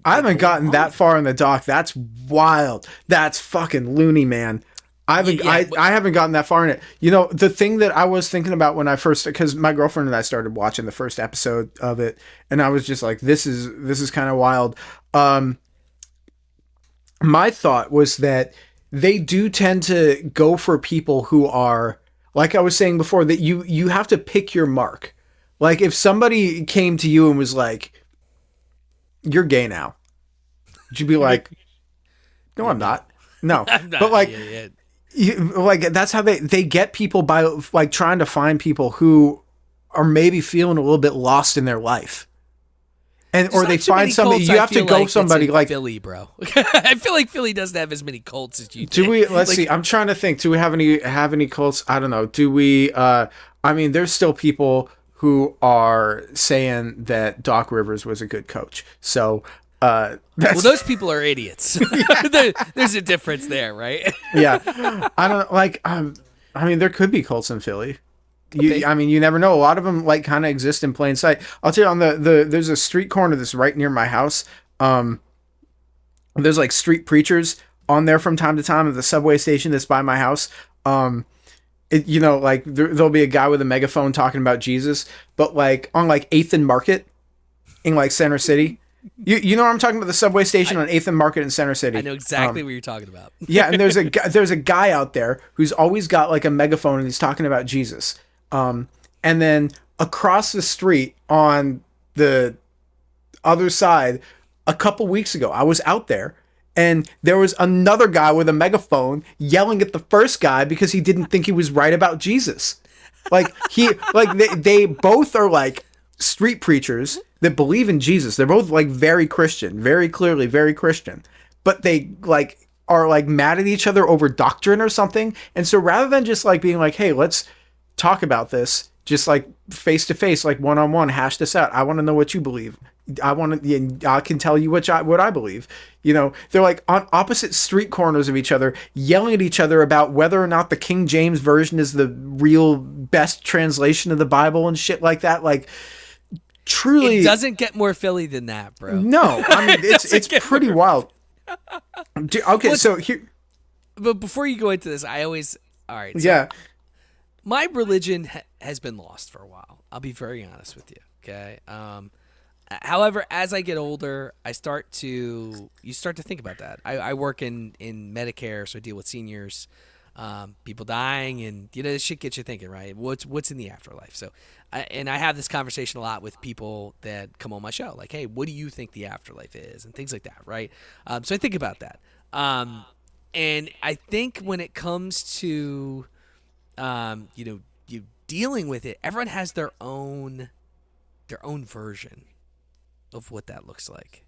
I haven't gotten that far in the doc. That's wild. That's fucking loony, man. I haven't gotten that far in it. The thing that I was thinking about when I first, because my girlfriend and I started watching the first episode of it, and I was just like, this is kind of wild. My thought was that they do tend to go for people who are, like I was saying before, that you have to pick your mark. Like if somebody came to you and was like, "You're gay now," would you be like, "No, I'm not." No, I'm not. But like, Yeah. like that's how they get people by like trying to find people who are maybe feeling a little bit lost in their life. And or they find somebody. You have to go somebody like Philly, bro. I feel like Philly doesn't have as many cults as you do. Do we? Let's see. I'm trying to think. Do we have any cults? I don't know. Do we? I mean, there's still people who are saying that Doc Rivers was a good coach. So, well, those people are idiots. There's a difference there, right? Yeah. I don't like. I mean, there could be cults in Philly. I mean, you never know. A lot of them like kind of exist in plain sight. I'll tell you on there's a street corner that's right near my house. There's like street preachers on there from time to time at the subway station that's by my house. Like there'll be a guy with a megaphone talking about Jesus, but like on like 8th and Market in like Center City. You know what I'm talking about? The subway station on 8th and Market in Center City. I know exactly what you're talking about. Yeah, and there's a guy out there who's always got like a megaphone and he's talking about Jesus. And then across the street on the other side, a couple weeks ago, I was out there and there was another guy with a megaphone yelling at the first guy because he didn't think he was right about Jesus. Like they both are like street preachers that believe in Jesus. They're both like very Christian, very clearly very Christian, but they like are like mad at each other over doctrine or something. And so rather than just like being like, hey, let's talk about this, just like face to face, like one-on-one, hash this out. I want to know what you believe. I can tell you what I believe. You know, they're like on opposite street corners of each other, yelling at each other about whether or not the King James version is the real best translation of the Bible and shit like that. Like, truly, it doesn't get more Philly than that, bro. No, I mean it's pretty wild. Okay, so here. But before you go into this, all right. So yeah. My religion has been lost for a while. I'll be very honest with you. Okay. However, as I get older, you start to think about that. I work in Medicare, so I deal with seniors, people dying, and this shit gets you thinking, right? What's in the afterlife? So, I have this conversation a lot with people that come on my show, like, hey, what do you think the afterlife is, and things like that, right? So I think about that, and I think when it comes to you dealing with it, everyone has their own version of what that looks like.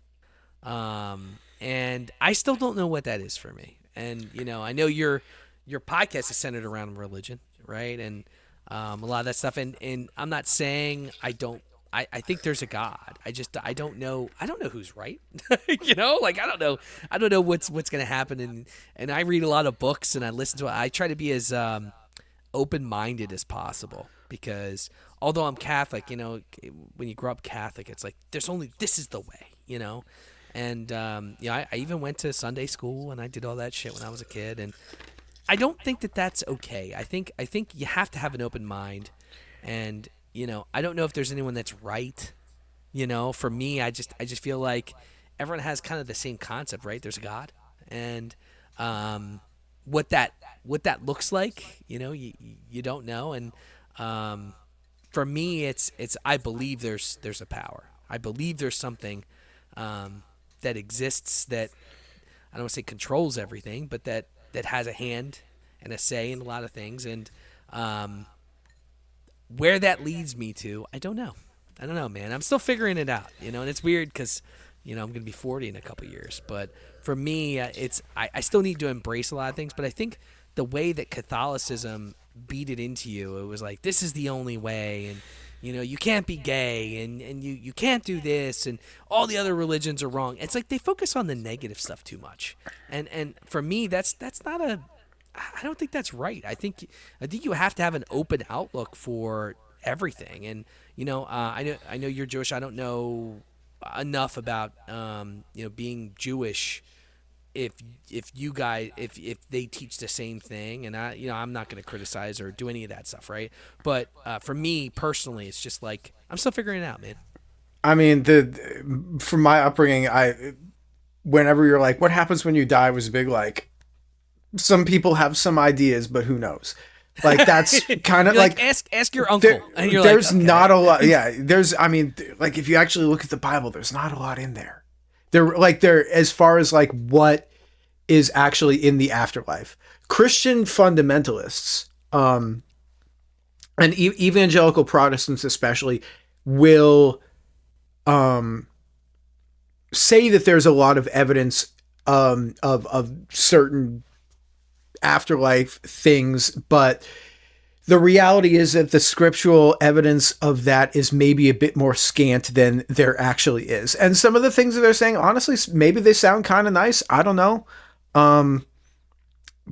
And I still don't know what that is for me. And, I know your podcast is centered around religion, right? And a lot of that stuff. And I'm not saying I think there's a God. I don't know who's right. Like I don't know what's going to happen. And I read a lot of books and I listen to it. I try to be as open-minded as possible, because although I'm Catholic, when you grow up Catholic, it's like this is the way, and I even went to Sunday school and I did all that shit when I was a kid, and I don't think that that's okay. I think you have to have an open mind, and I don't know if there's anyone that's right. For me, I just feel like everyone has kind of the same concept, right? There's a God, and what that looks like, you don't know. And for me, it's I believe there's a power. I believe there's something that exists that I don't want to say controls everything, but that has a hand and a say in a lot of things. And where that leads me to, I don't know, man. I'm still figuring it out, and it's weird because I'm going to be 40 in a couple years. But for me, I still need to embrace a lot of things. But I think the way that Catholicism beat it into you, it was like, this is the only way, and you can't be gay, and you can't do this, and all the other religions are wrong. It's like they focus on the negative stuff too much, and for me, that's not I don't think that's right. I think you have to have an open outlook for everything. And I know you're Jewish. I don't know enough about being Jewish. If you guys if they teach the same thing, and I'm not going to criticize or do any of that stuff, right? But for me personally, it's just like I'm still figuring it out, man. I mean, from my upbringing, whenever you're like, what happens when you die, was a big like, some people have some ideas, but who knows? Like, that's kind of like ask your uncle. And you're there's okay. not a lot. Yeah, like if you actually look at the Bible, there's not a lot in there. There as far as like what is actually in the afterlife. Christian fundamentalists, and evangelical Protestants especially, will say that there's a lot of evidence of certain afterlife things, but the reality is that the scriptural evidence of that is maybe a bit more scant than there actually is. And some of the things that they're saying, honestly, maybe they sound kind of nice. I don't know.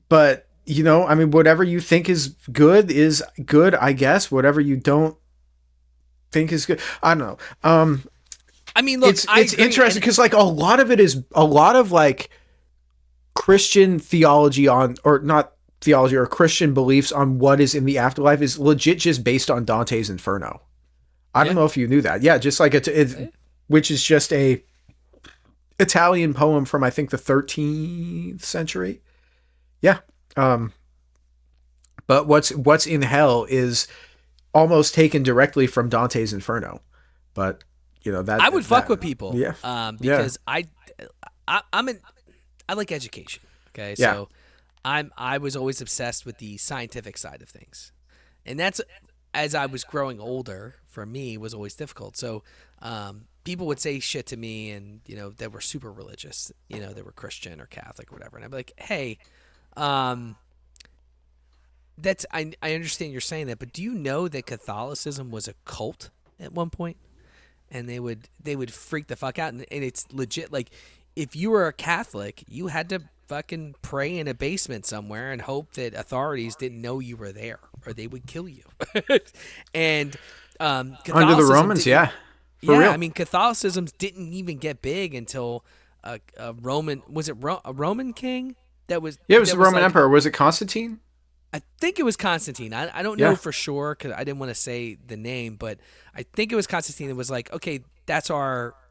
But whatever you think is good, I guess. Whatever you don't think is good, I don't know. Look, it's interesting because like a lot of it is a lot of like Christian theology or Christian beliefs on what is in the afterlife is legit just based on Dante's Inferno. I don't know if you knew that. Yeah, just like which is just a Italian poem from I think the 13th century. Yeah. But what's in hell is almost taken directly from Dante's Inferno. But that I would fuck with people. Yeah. Because I like education. Okay. So I was always obsessed with the scientific side of things. And that's, as I was growing older, for me, was always difficult. So people would say shit to me and, that were super religious, they were Christian or Catholic or whatever. And I'd be like, hey, I understand you're saying that, but do you know that Catholicism was a cult at one point? And they would freak the fuck out. And it's legit. Like, if you were a Catholic, you had to fucking pray in a basement somewhere and hope that authorities didn't know you were there or they would kill you. And under the Romans, For real. Catholicism didn't even get big until a Roman king that was. Yeah, it was the Roman emperor. Was it Constantine? I think it was Constantine. I don't know for sure because I didn't want to say the name, but I think it was Constantine. It was like, okay, that's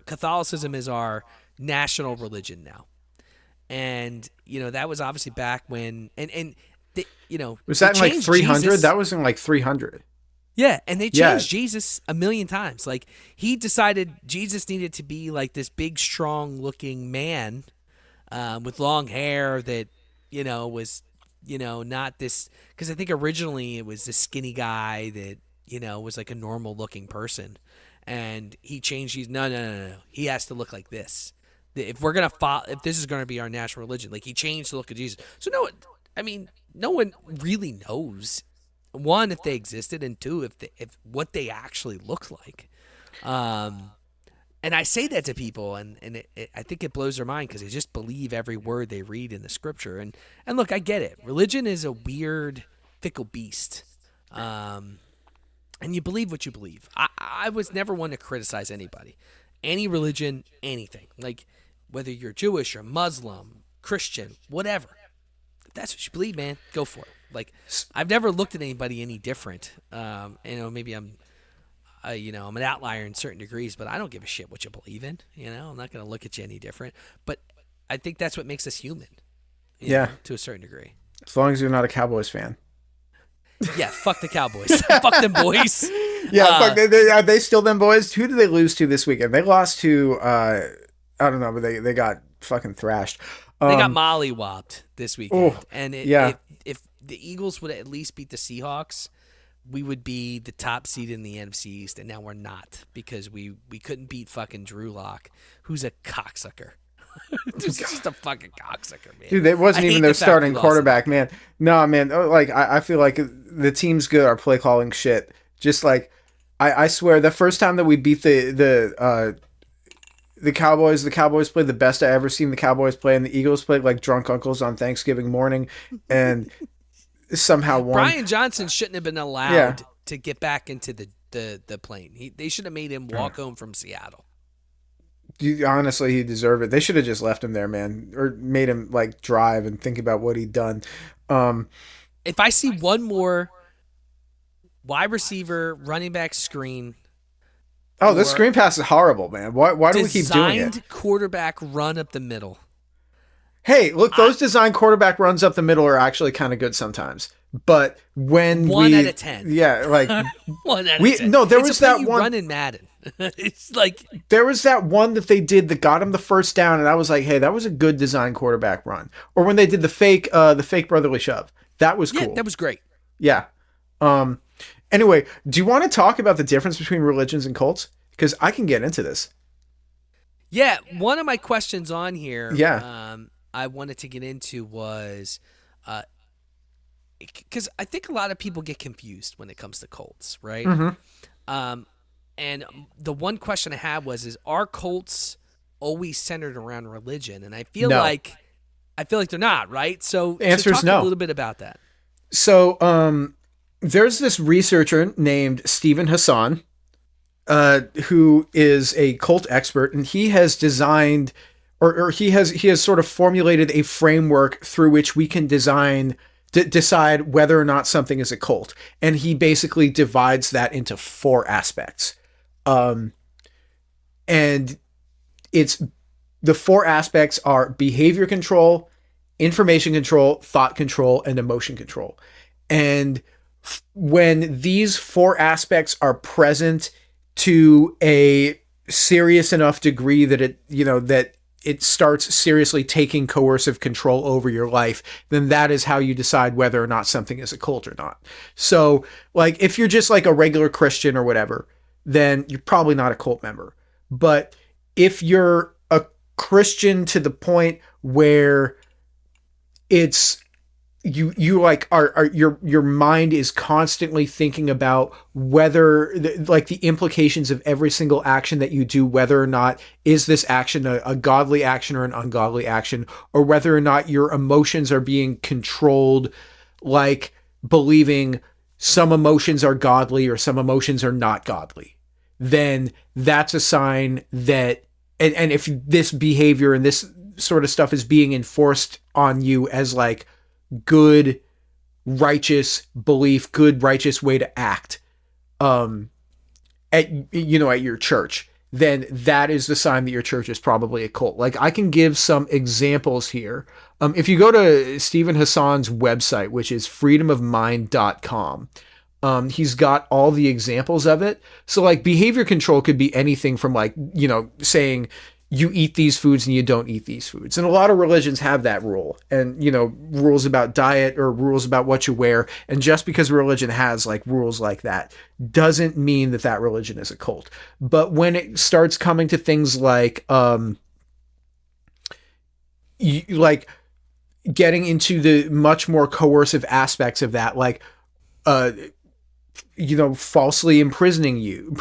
Catholicism is our national religion now. And, that was obviously back when, was that in like 300? Jesus. That was in like 300. Yeah. And they changed Jesus a million times. Like, he decided Jesus needed to be like this big, strong looking man with long hair that, was, not this, because I think originally it was this skinny guy that, was like a normal looking person. And he changed. No. He has to look like this. If we're going to follow, if this is going to be our national religion, like, he changed the look of Jesus. So no one really knows, one, if they existed, and two, if what they actually look like. And I say that to people, and I think it blows their mind because they just believe every word they read in the scripture. And look, I get it. Religion is a weird, fickle beast. And you believe what you believe. I was never one to criticize anybody. Any religion, anything. Like, whether you're Jewish or Muslim, Christian, whatever. If that's what you believe, man, go for it. Like, I've never looked at anybody any different. Maybe I'm an outlier in certain degrees, but I don't give a shit what you believe in. I'm not going to look at you any different. But I think that's what makes us human. To a certain degree. As long as you're not a Cowboys fan. Yeah, fuck the Cowboys. Fuck them boys. Yeah, fuck. Are they still them boys? Who did they lose to this weekend? They lost to, I don't know, but they got fucking thrashed. They got mollywopped this weekend. And if the Eagles would at least beat the Seahawks, we would be the top seed in the NFC East, and now we're not because we couldn't beat fucking Drew Lock, who's a cocksucker. He's just a fucking cocksucker, man. Dude, that wasn't even their starting quarterback, man. No, man. Like, I feel like the team's good. Our play calling shit. Just like, I swear, the first time that we beat the Cowboys played the best I ever seen the Cowboys play, and the Eagles played like drunk uncles on Thanksgiving morning, and somehow won. Brian Johnson shouldn't have been allowed to get back into the plane. They should have made him walk home from Seattle. Honestly, he deserved it. They should have just left him there, man, or made him like drive and think about what he'd done. If I see one more wide receiver, running back screen. Oh, this screen pass is horrible, man. Why do we keep doing it? Designed quarterback run up the middle. Hey, look, those design quarterback runs up the middle are actually kind of good sometimes. But when 1 out of 10. Yeah, like 1 out of 10. No, there it's was a play that you one run in Madden. It's like there was that one that they did that got him the first down, and I was like, hey, that was a good design quarterback run. Or when they did the fake brotherly shove. That was cool. Yeah, that was great. Yeah. Anyway, do you want to talk about the difference between religions and cults? Because I can get into this. Yeah, one of my questions on here I wanted to get into was because I think a lot of people get confused when it comes to cults, right? Mm-hmm. And the one question I had was, are cults always centered around religion? And I feel like they're not, right? So the answer is no. A little bit about that. So there's this researcher named Stephen Hassan, who is a cult expert, and he has designed, or he has sort of formulated a framework through which we can decide whether or not something is a cult. And he basically divides that into 4 aspects. And it's the 4 aspects are behavior control, information control, thought control, and emotion control. And when these 4 aspects are present to a serious enough degree that it starts seriously taking coercive control over your life, then that is how you decide whether or not something is a cult or not. So, like, if you're just like a regular Christian or whatever, then you're probably not a cult member. But if you're a Christian to the point where it's you like are your mind is constantly thinking about whether like the implications of every single action that you do, whether or not is this action a godly action or an ungodly action, or whether or not your emotions are being controlled, like believing some emotions are godly or some emotions are not godly, then that's a sign that and if this behavior and this sort of stuff is being enforced on you as like good, righteous belief, good, righteous way to act, at your church, then that is the sign that your church is probably a cult. Like, I can give some examples here. If you go to Stephen Hassan's website, which is freedomofmind.com, he's got all the examples of it. So like behavior control could be anything from like, saying you eat these foods and you don't eat these foods. And a lot of religions have that rule, and, rules about diet or rules about what you wear. And just because religion has like rules like that doesn't mean that that religion is a cult. But when it starts coming to things like, like getting into the much more coercive aspects of that, like, falsely imprisoning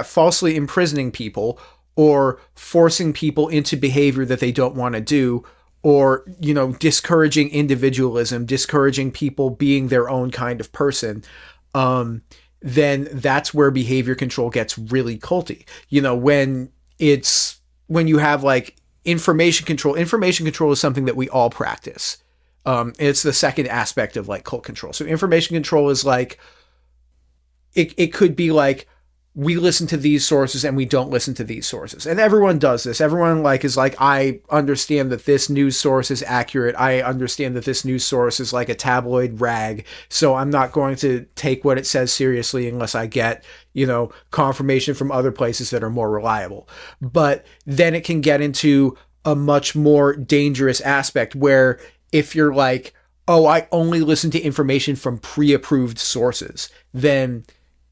falsely imprisoning people, or forcing people into behavior that they don't want to do, or, discouraging individualism, discouraging people being their own kind of person, then that's where behavior control gets really culty. When you have like information control is something that we all practice. It's the second aspect of like cult control. So information control is like, it could be like, we listen to these sources and we don't listen to these sources. And everyone does this. Everyone is like, I understand that this news source is accurate. I understand that this news source is like a tabloid rag. So I'm not going to take what it says seriously unless I get, confirmation from other places that are more reliable. But then it can get into a much more dangerous aspect where if you're like, oh, I only listen to information from pre-approved sources, then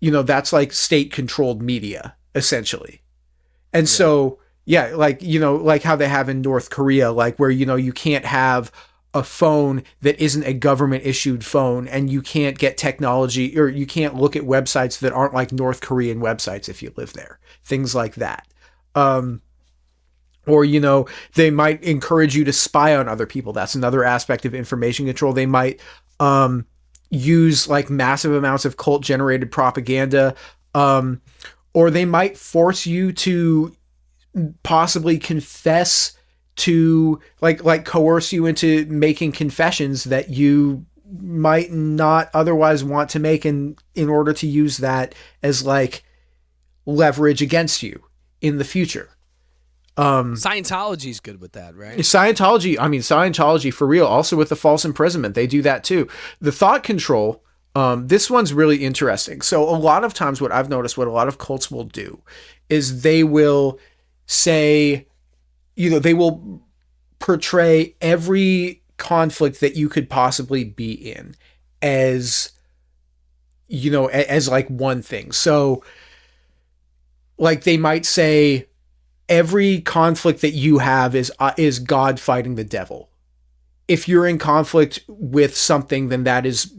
that's like state-controlled media, essentially. And so, like how they have in North Korea, like where, you can't have a phone that isn't a government-issued phone, and you can't get technology, or you can't look at websites that aren't like North Korean websites if you live there. Things like that. Or, they might encourage you to spy on other people. That's another aspect of information control. They might, use like massive amounts of cult generated propaganda, or they might force you to possibly confess to like coerce you into making confessions that you might not otherwise want to make in order to use that as like leverage against you in the future. Scientology's good with that, right? Scientology for real. Also with the false imprisonment, they do that too. The thought control, this one's really interesting. So a lot of times what I've noticed, what a lot of cults will do is they will say, they will portray every conflict that you could possibly be in as, as like one thing. So like they might say every conflict that you have is God fighting the devil. If you're in conflict with something, then that is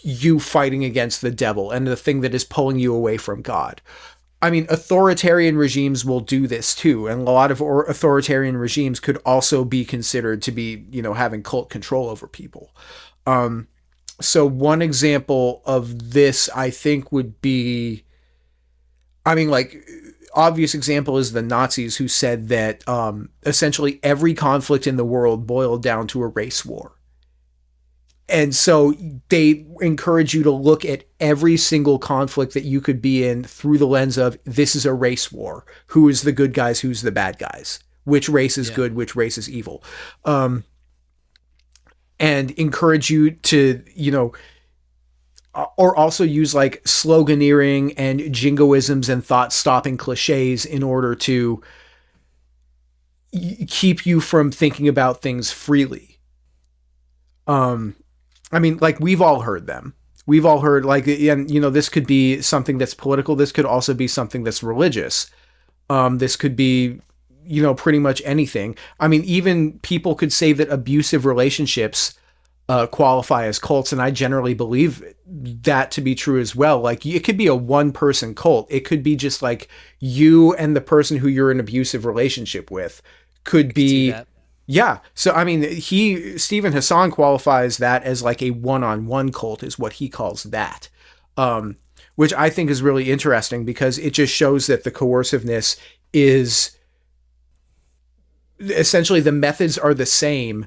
you fighting against the devil and the thing that is pulling you away from God. I mean, authoritarian regimes will do this too. And a lot of authoritarian regimes could also be considered to be, having cult control over people. So one example of this, I think, would be, obvious example is the Nazis, who said that essentially every conflict in the world boiled down to a race war. And so they encourage you to look at every single conflict that you could be in through the lens of, this is a race war. Who is the good guys? Who's the bad guys? Which race is good? Which race is evil? And encourage you to, or also use like sloganeering and jingoisms and thought-stopping cliches in order to keep you from thinking about things freely. We've all heard them. We've all heard this could be something that's political. This could also be something that's religious. This could be, pretty much anything. Even people could say that abusive relationships qualify as cults, and I generally believe that to be true as well. Like, it could be a one-person cult. It could be just like you and the person who you're in an abusive relationship with could be. Yeah. So, Stephen Hassan qualifies that as like a one-on-one cult, is what he calls that, which I think is really interesting because it just shows that the coerciveness is essentially, the methods are the same,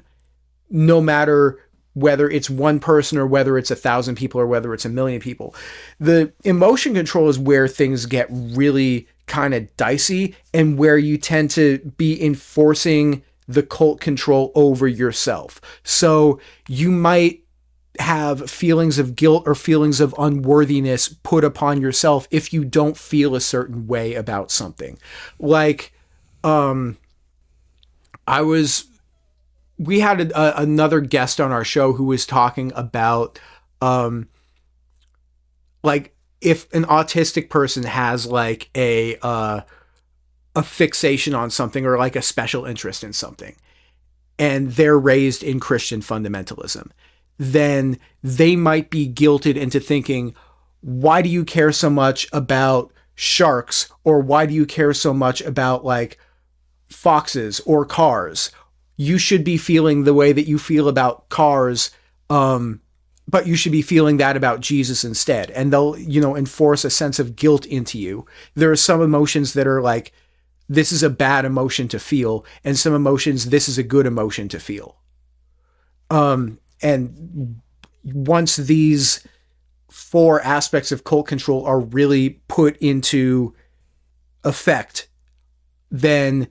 no matter whether it's one person or whether it's 1,000 people or whether it's 1,000,000 people. The emotion control is where things get really kind of dicey and where you tend to be enforcing the cult control over yourself. So you might have feelings of guilt or feelings of unworthiness put upon yourself if you don't feel a certain way about something. Like, we had another guest on our show who was talking about, like, if an autistic person has like a fixation on something or like a special interest in something, and they're raised in Christian fundamentalism, then they might be guilted into thinking, why do you care so much about sharks? Or why do you care so much about like foxes or cars? You should be feeling the way that you feel about cars, but you should be feeling that about Jesus instead. And they'll, enforce a sense of guilt into you. There are some emotions that are like, this is a bad emotion to feel, and some emotions, this is a good emotion to feel. And once these 4 aspects of cult control are really put into effect, then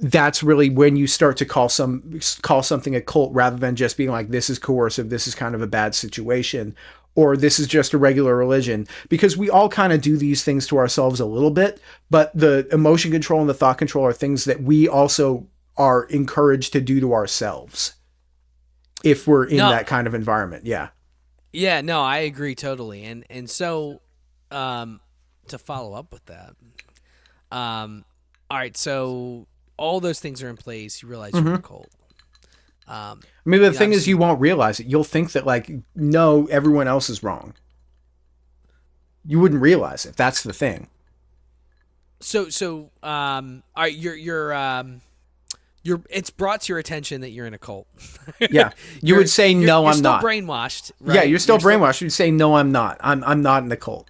that's really when you start to call something a cult, rather than just being like, this is coercive, this is kind of a bad situation, or this is just a regular religion. Because we all kind of do these things to ourselves a little bit, but the emotion control and the thought control are things that we also are encouraged to do to ourselves if we're in that kind of environment. Yeah. Yeah, no, I agree totally. And so to follow up with that, all right, so all those things are in place. You realize you're a cult. The thing is, you won't realize it. You'll think that, like, no, everyone else is wrong. You wouldn't realize it. That's the thing. So, all right, it's brought to your attention that you're in a cult. Yeah, you would say, no, I'm not. You're still brainwashed, right? Yeah, you're still brainwashed. You'd say, no, I'm not. I'm not in a cult.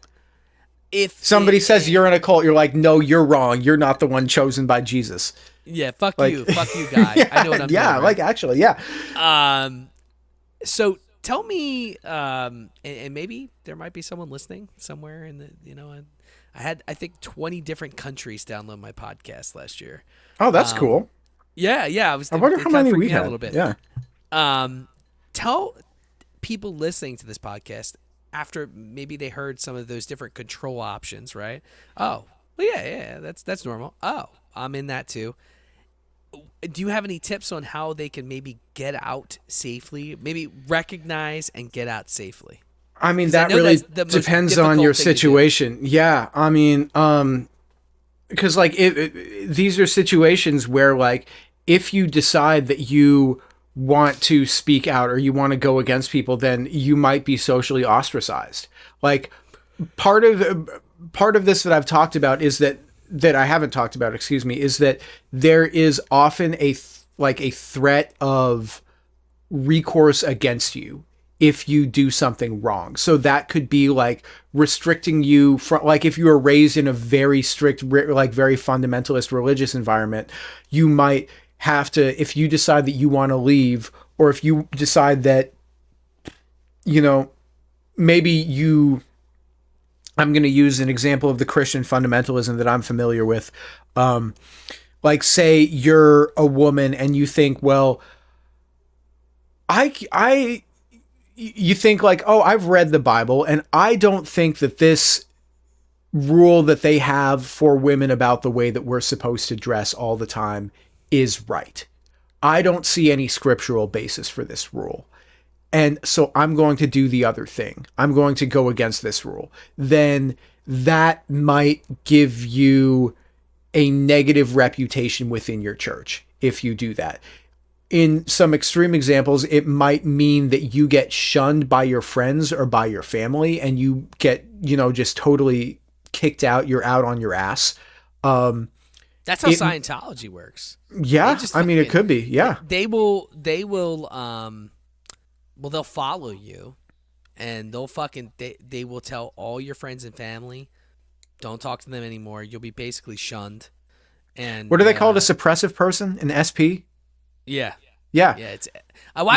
If somebody says you're in a cult, you're like, no, you're wrong. You're not the one chosen by Jesus. Yeah, fuck you, guy. Yeah, I know what I'm doing. Yeah, right? like, actually, yeah. So tell me, and maybe there might be someone listening somewhere in the, I had, I think, 20 different countries download my podcast last year. Oh, that's cool. Yeah. I wonder how many we had. A little bit. Yeah. Tell people listening to this podcast after maybe they heard some of those different control options, right? Oh, well, yeah, that's normal. Oh, I'm in that too. Do you have any tips on how they can maybe get out safely? Maybe recognize and get out safely? I mean, that really depends on your situation. Yeah. I mean, because like these are situations where like if you decide that you want to speak out or you want to go against people, then you might be socially ostracized. Like part of this that I've talked about is that I haven't talked about, excuse me, is that there is often a threat of recourse against you if you do something wrong. So that could be like restricting you from, like if you were raised in a very strict, like very fundamentalist religious environment, you might have to, if you decide that you want to leave, or if you decide that, you know, maybe you, I'm going to use an example of the Christian fundamentalism that I'm familiar with. Like say you're a woman and you think, well, you think like, oh, I've read the Bible and I don't think that this rule that they have for women about the way that we're supposed to dress all the time is right. I don't see any scriptural basis for this rule. And so I'm going to do the other thing. I'm going to go against this rule. Then that might give you a negative reputation within your church if you do that. In some extreme examples, it might mean that you get shunned by your friends or by your family and you get, you know, just totally kicked out. You're out on your ass. That's how Scientology works. Yeah. I mean, it could be. Yeah. They will, well, they'll follow you and they'll they will tell all your friends and family, don't talk to them anymore. You'll be basically shunned. And what do they call it? A suppressive person? An SP? Yeah. Yeah. Yeah.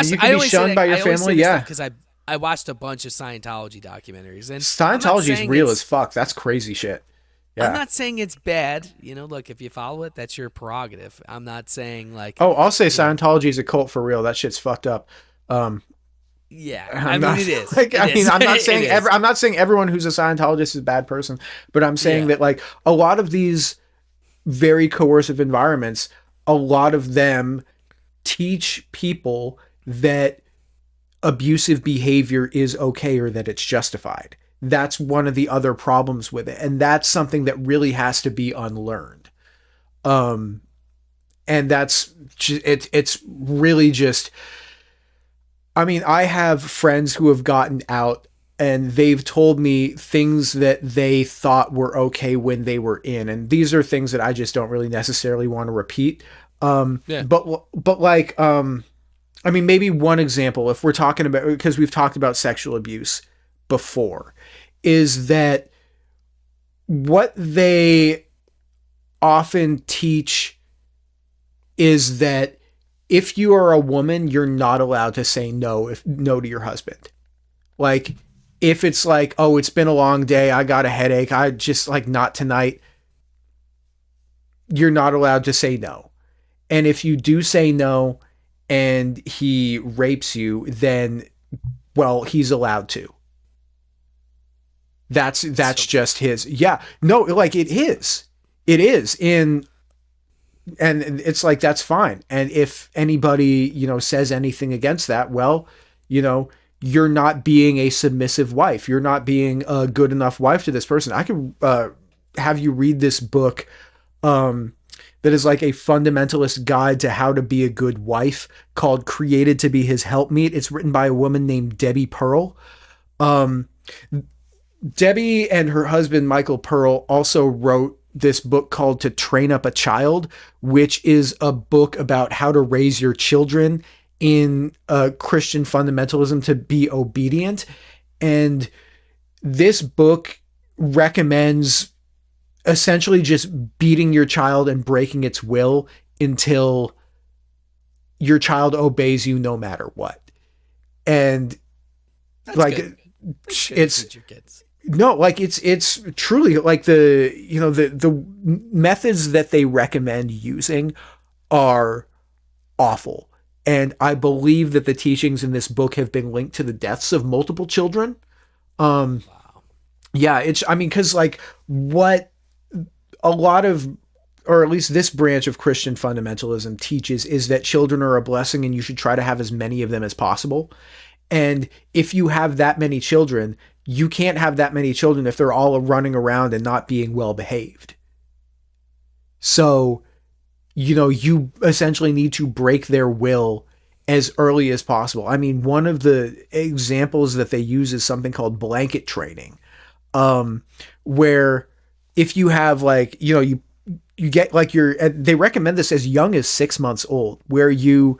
You can be shunned by your family. Yeah. Because I watched a bunch of Scientology documentaries and Scientology is real as fuck. That's crazy shit. Yeah. I'm not saying it's bad. You know, look, if you follow it, that's your prerogative. I'm not saying like. Oh, I'll say Scientology is a cult for real. That shit's fucked up. Yeah, I mean it is. I'm not saying everyone who's a Scientologist is a bad person, but I'm saying that like a lot of these very coercive environments, a lot of them teach people that abusive behavior is okay or that it's justified. That's one of the other problems with it, and that's something that really has to be unlearned. And that's it's really just. I mean, I have friends who have gotten out and they've told me things that they thought were okay when they were in. And these are things that I just don't really necessarily want to repeat. But like, I mean, maybe one example, if we're talking about, because we've talked about sexual abuse before, is that what they often teach is that if you are a woman, you're not allowed to say no to your husband. Like, if it's like, oh, it's been a long day, I got a headache, I just like not tonight, you're not allowed to say no. And if you do say no and he rapes you, then, well, he's allowed to. That's just his. Yeah. No, like it is. And it's like, that's fine. And if anybody, you know, says anything against that, well, you know, you're not being a submissive wife. You're not being a good enough wife to this person. I could have you read this book that is like a fundamentalist guide to how to be a good wife called Created to Be His Helpmeet. It's written by a woman named Debbie Pearl. Debbie and her husband, Michael Pearl, also wrote this book called To Train Up a Child, which is a book about how to raise your children in Christian fundamentalism to be obedient. And this book recommends essentially just beating your child and breaking its will until your child obeys you no matter what. And that's like, it's your kids. No, like it's truly like the methods that they recommend using are awful. And I believe that the teachings in this book have been linked to the deaths of multiple children. Wow. Yeah, because like what a lot of, or at least this branch of Christian fundamentalism teaches, is that children are a blessing and you should try to have as many of them as possible. And if you have that many children, you can't have that many children if they're all running around and not being well behaved. So, you essentially need to break their will as early as possible. I mean, one of the examples that they use is something called blanket training, where if you have like, you get like they recommend this as young as 6 months old, where you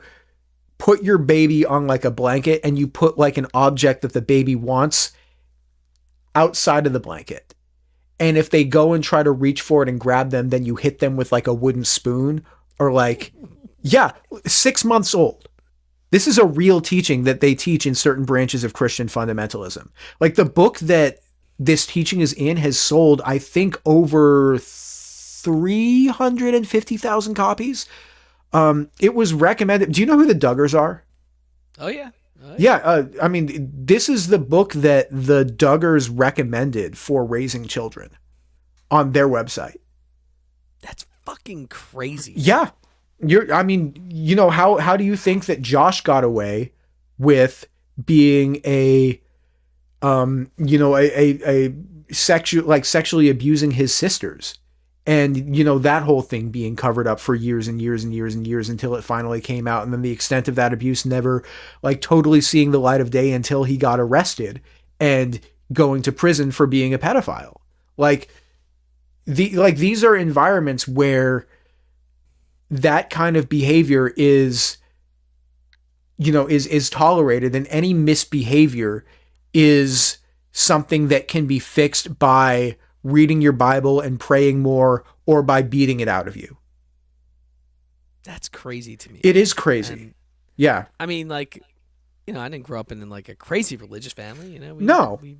put your baby on like a blanket and you put like an object that the baby wants outside of the blanket. And if they go and try to reach for it and grab them, then you hit them with like a wooden spoon or like, 6 months old. This is a real teaching that they teach in certain branches of Christian fundamentalism. Like the book that this teaching is in has sold, I think, over 350,000 copies. It was recommended. Do you know who the Duggars are? Oh, yeah. This is the book that the Duggars recommended for raising children on their website. That's fucking crazy. Yeah. How do you think that Josh got away with being sexually abusing his sisters? And, that whole thing being covered up for years and years and years and years until it finally came out. And then the extent of that abuse never like totally seeing the light of day until he got arrested and going to prison for being a pedophile. These are environments where that kind of behavior is tolerated, and any misbehavior is something that can be fixed by reading your Bible and praying more, or by beating it out of you. That's crazy to me. It is crazy. And, yeah. I mean, like, I didn't grow up in like a crazy religious family, No. We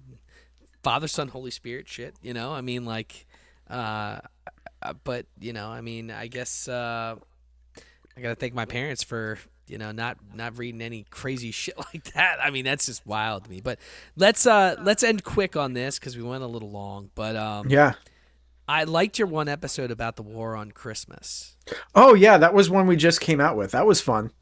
Father, Son, Holy Spirit shit, I mean, like, but, I guess I got to thank my parents for, not reading any crazy shit like that. I mean, that's just wild to me. But let's end quick on this because we went a little long. But yeah, I liked your one episode about the war on Christmas. Oh yeah, that was one we just came out with. That was fun.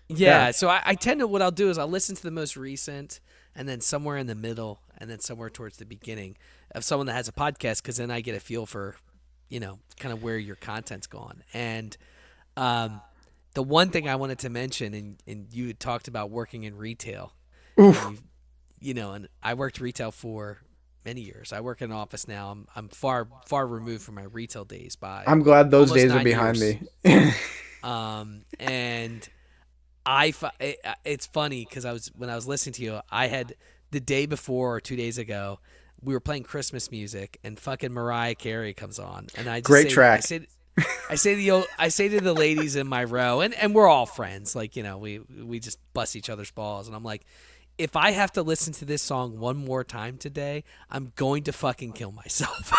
Yeah. So I tend to, what I'll do is I'll listen to the most recent, and then somewhere in the middle, and then somewhere towards the beginning of someone that has a podcast, because then I get a feel for, kind of where your content's gone. And the one thing I wanted to mention, and you had talked about working in retail. Oof. And I worked retail for many years. I work in an office now. I'm far removed from my retail days by. I'm glad those days are behind me. And it's funny because when I was listening to you, I had the day before or 2 days ago, we were playing Christmas music, and fucking Mariah Carey comes on, and I just great track. I say to the ladies in my row, and we're all friends, like, we just bust each other's balls, and I'm like, if I have to listen to this song one more time today, I'm going to fucking kill myself.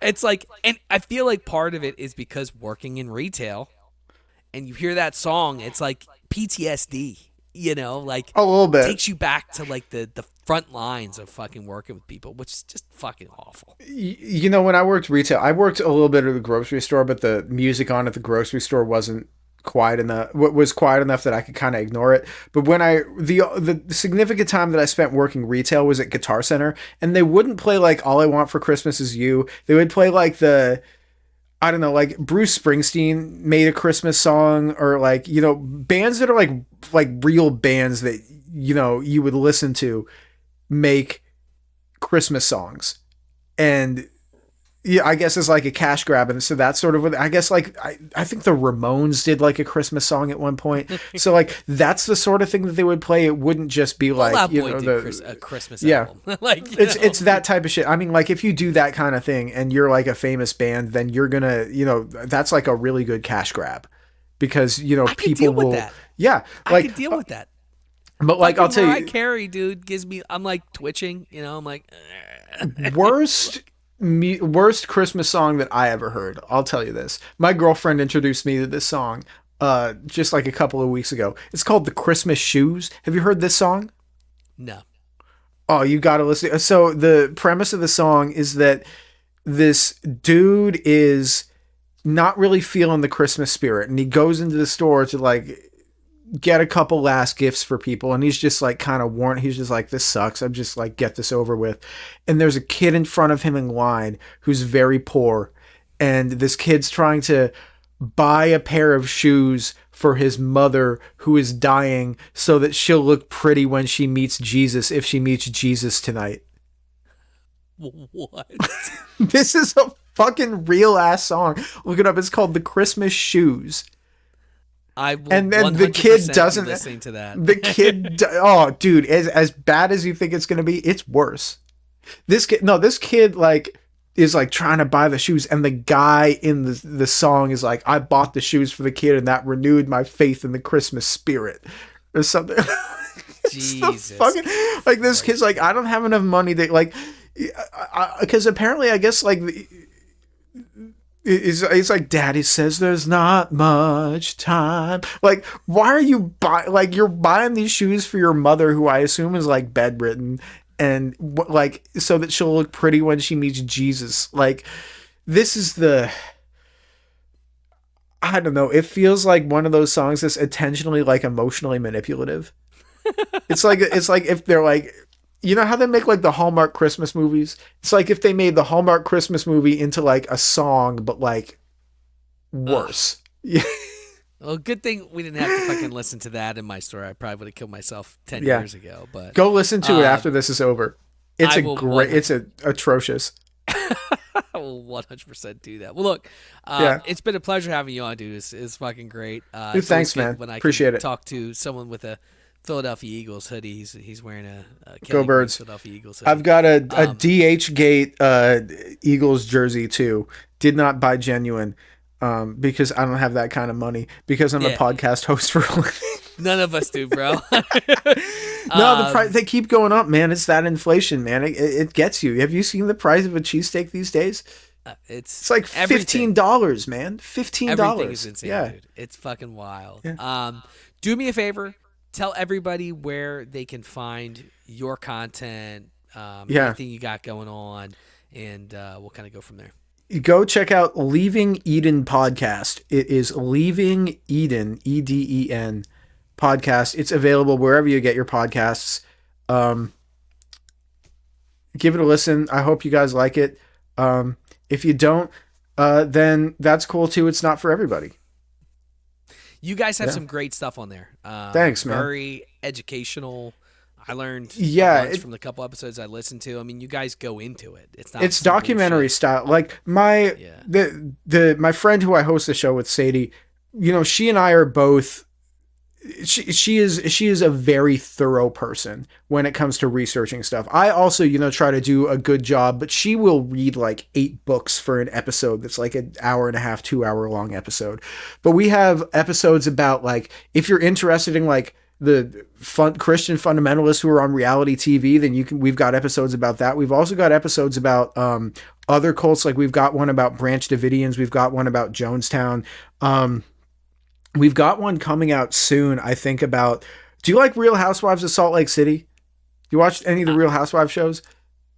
It's like, and I feel like part of it is because working in retail, and you hear that song, it's like PTSD, like a little bit. Takes you back to like the front lines of fucking working with people, which is just fucking awful. When I worked retail, I worked a little bit at the grocery store, but the music on at the grocery store wasn't quiet enough that I could kind of ignore it. But when the significant time that I spent working retail was at Guitar Center, and they wouldn't play like All I Want for Christmas Is You. They would play like like Bruce Springsteen made a Christmas song, or like, bands that are like real bands that, you would listen to make Christmas songs. And yeah, I guess it's like a cash grab. And so that's sort of what I guess, like, I think the Ramones did like a Christmas song at one point. So like, that's the sort of thing that they would play. It wouldn't just be like, a Christmas album. Like, it's that type of shit. I mean, like, if you do that kind of thing and you're like a famous band, then you're gonna, that's like a really good cash grab, because, people will, that. Yeah. Like, I can deal with that. But like, I'll tell you, Mariah Carey, dude, I'm like twitching, I'm like, worst Christmas song that I ever heard. I'll tell you this. My girlfriend introduced me to this song just like a couple of weeks ago. It's called The Christmas Shoes. Have you heard this song? No. Oh, you got to listen. So the premise of the song is that this dude is not really feeling the Christmas spirit, and he goes into the store to like get a couple last gifts for people, and he's just like kind of worn. He's just like, this sucks. I'm just like, get this over with. And there's a kid in front of him in line who's very poor, and this kid's trying to buy a pair of shoes for his mother who is dying so that she'll look pretty when she meets Jesus, if she meets Jesus tonight. What? This is a fucking real ass song. Look it up. It's called The Christmas Shoes. And then the kid doesn't listening to that. The kid, oh dude, as bad as you think it's gonna be, it's worse. This kid like is like trying to buy the shoes, and the guy in the song is like, I bought the shoes for the kid, and that renewed my faith in the Christmas spirit, or something. Jesus, fucking, like this kid's like, I don't have enough money to like, because apparently I guess like. It's like, Daddy says there's not much time. Like, why are you like, you're buying these shoes for your mother, who I assume is like bedridden, and like so that she'll look pretty when she meets Jesus. Like, this is I don't know. It feels like one of those songs that's intentionally like emotionally manipulative. It's like if they're like, you know how they make like the Hallmark Christmas movies? It's like if they made the Hallmark Christmas movie into like a song, but like worse. Yeah. Well, good thing we didn't have to fucking listen to that in my story. I probably would have killed myself 10 years ago. But go listen to it after this is over. It's it's atrocious. I will 100% do that. Well, look, it's been a pleasure having you on, dude. It's fucking great. Dude, thanks, man. When I appreciate it. Talk to someone with a Philadelphia Eagles hoodie. He's wearing a Go Birds Philadelphia Eagles hoodie. I've got a DH Gate Eagles jersey too. Did not buy genuine because I don't have that kind of money, because I'm a podcast host for a living. None of us do, bro. No, the price, they keep going up, man. It's that inflation, man. It gets you. Have you seen the price of a cheesesteak these days? It's like $15, man. $15. Everything is insane, dude. It's fucking wild. Yeah. Do me a favor. Tell everybody where they can find your content, everything you got going on, and we'll kind of go from there. Go check out Leaving Eden podcast. It is Leaving Eden, Eden podcast. It's available wherever you get your podcasts. Give it a listen. I hope you guys like it. If you don't, then that's cool too. It's not for everybody. You guys have some great stuff on there. Thanks, man. Very educational. I learned from the couple episodes I listened to. I mean, you guys go into it. It's documentary style. Like my friend who I host the show with, Sadie, you know, she and I are both. She is a very thorough person when it comes to researching stuff. I also, you know, try to do a good job, but she will read like 8 books for an episode that's like an hour and a half, 2 hour long episode. But we have episodes about, like, if you're interested in like the Christian fundamentalists who are on reality TV, then we've got episodes about that. We've also got episodes about other cults. Like we've got one about Branch Davidians. We've got one about Jonestown. We've got one coming out soon, I think, about... Do you like Real Housewives of Salt Lake City? You watched any of the Real Housewives shows?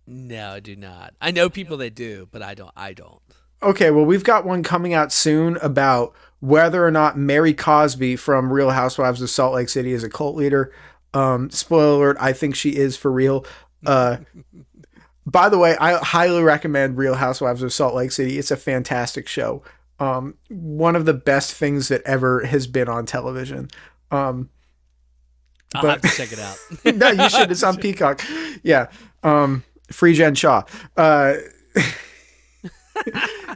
No, I do not. I know people that do, but I don't. Okay, well, we've got one coming out soon about whether or not Mary Cosby from Real Housewives of Salt Lake City is a cult leader. Spoiler alert, I think she is for real. By the way, I highly recommend Real Housewives of Salt Lake City. It's a fantastic show. One of the best things that ever has been on television. I'll have to check it out. No, you should. It's on Peacock. Yeah. Free Jen Shaw.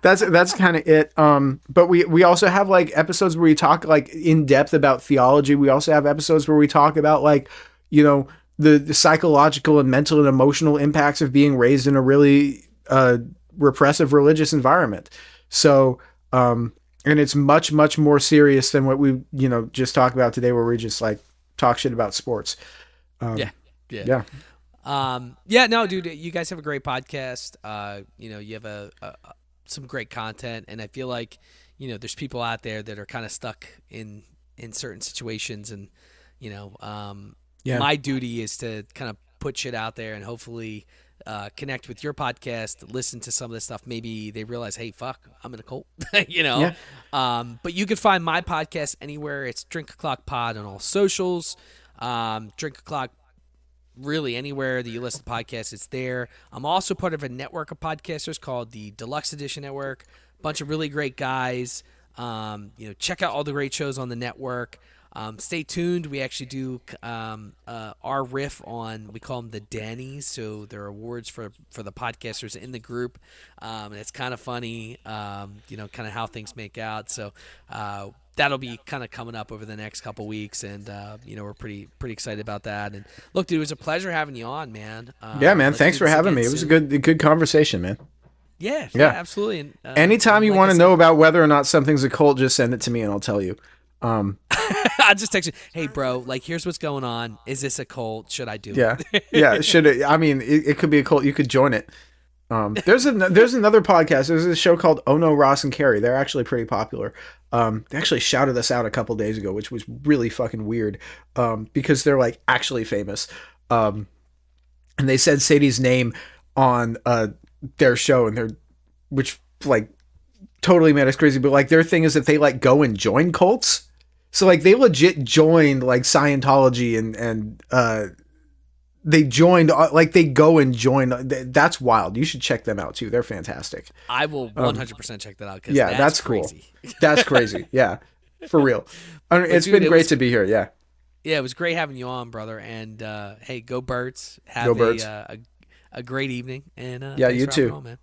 That's kind of it. But we also have like episodes where we talk like in depth about theology. We also have episodes where we talk about, like, you know, the psychological and mental and emotional impacts of being raised in a really repressive religious environment. So, and it's much, much more serious than what we, you know, just talked about today, where we just like talk shit about sports. Yeah. Yeah, no, dude, you guys have a great podcast. You have some great content, and I feel like, there's people out there that are kind of stuck in certain situations, and, my duty is to kind of put shit out there and hopefully connect with your podcast, listen to some of this stuff. Maybe they realize, hey, fuck, I'm in a cult, Yeah. But you can find my podcast anywhere. It's Drink O'Clock Pod on all socials. Drink O'Clock, really anywhere that you listen to podcasts, it's there. I'm also part of a network of podcasters called the Deluxe Edition Network. A bunch of really great guys. Check out all the great shows on the network. Stay tuned. We actually do our riff on, we call them the Dannies, so they're awards for the podcasters in the group, and it's kind of funny, kind of how things make out. So that'll be kind of coming up over the next couple weeks, and we're pretty excited about that. And look, dude, it was a pleasure having you on, man. Yeah, man. Thanks for having me. It was a good conversation, man. Yeah, absolutely. And, anytime you want to know about whether or not something's a cult, just send it to me and I'll tell you. I'll just text you, hey, bro, here's what's going on. Is this a cult? Should I do it? Yeah. Should it? I mean, it could be a cult. You could join it. There's another podcast. There's a show called Oh No, Ross and Carrie. They're actually pretty popular. They actually shouted us out a couple days ago, which was really fucking weird, because they're actually famous. And they said Sadie's name on their show, and which totally made us crazy. But their thing is that they go and join cults. So they legit joined Scientology and they joined they go and join. That's wild. You should check them out too. They're fantastic. I will 100% check that out. Yeah, that's crazy. Cool. That's crazy. Yeah, for real. It's been great to be here. Yeah. Yeah, it was great having you on, brother. And hey, go Birds. Have go Birds. A great evening. And yeah, you too. On, man.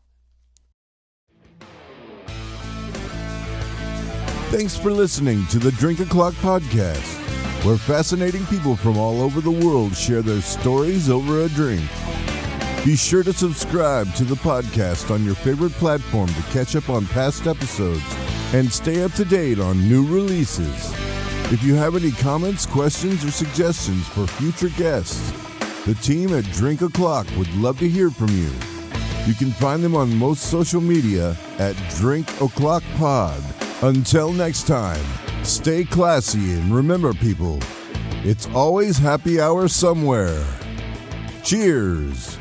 Thanks for listening to the Drink O'Clock Podcast, where fascinating people from all over the world share their stories over a drink. Be sure to subscribe to the podcast on your favorite platform to catch up on past episodes and stay up to date on new releases. If you have any comments, questions, or suggestions for future guests, the team at Drink O'Clock would love to hear from you. You can find them on most social media at Drink O'Clock Pod. Until next time, stay classy and remember, people, it's always happy hour somewhere. Cheers.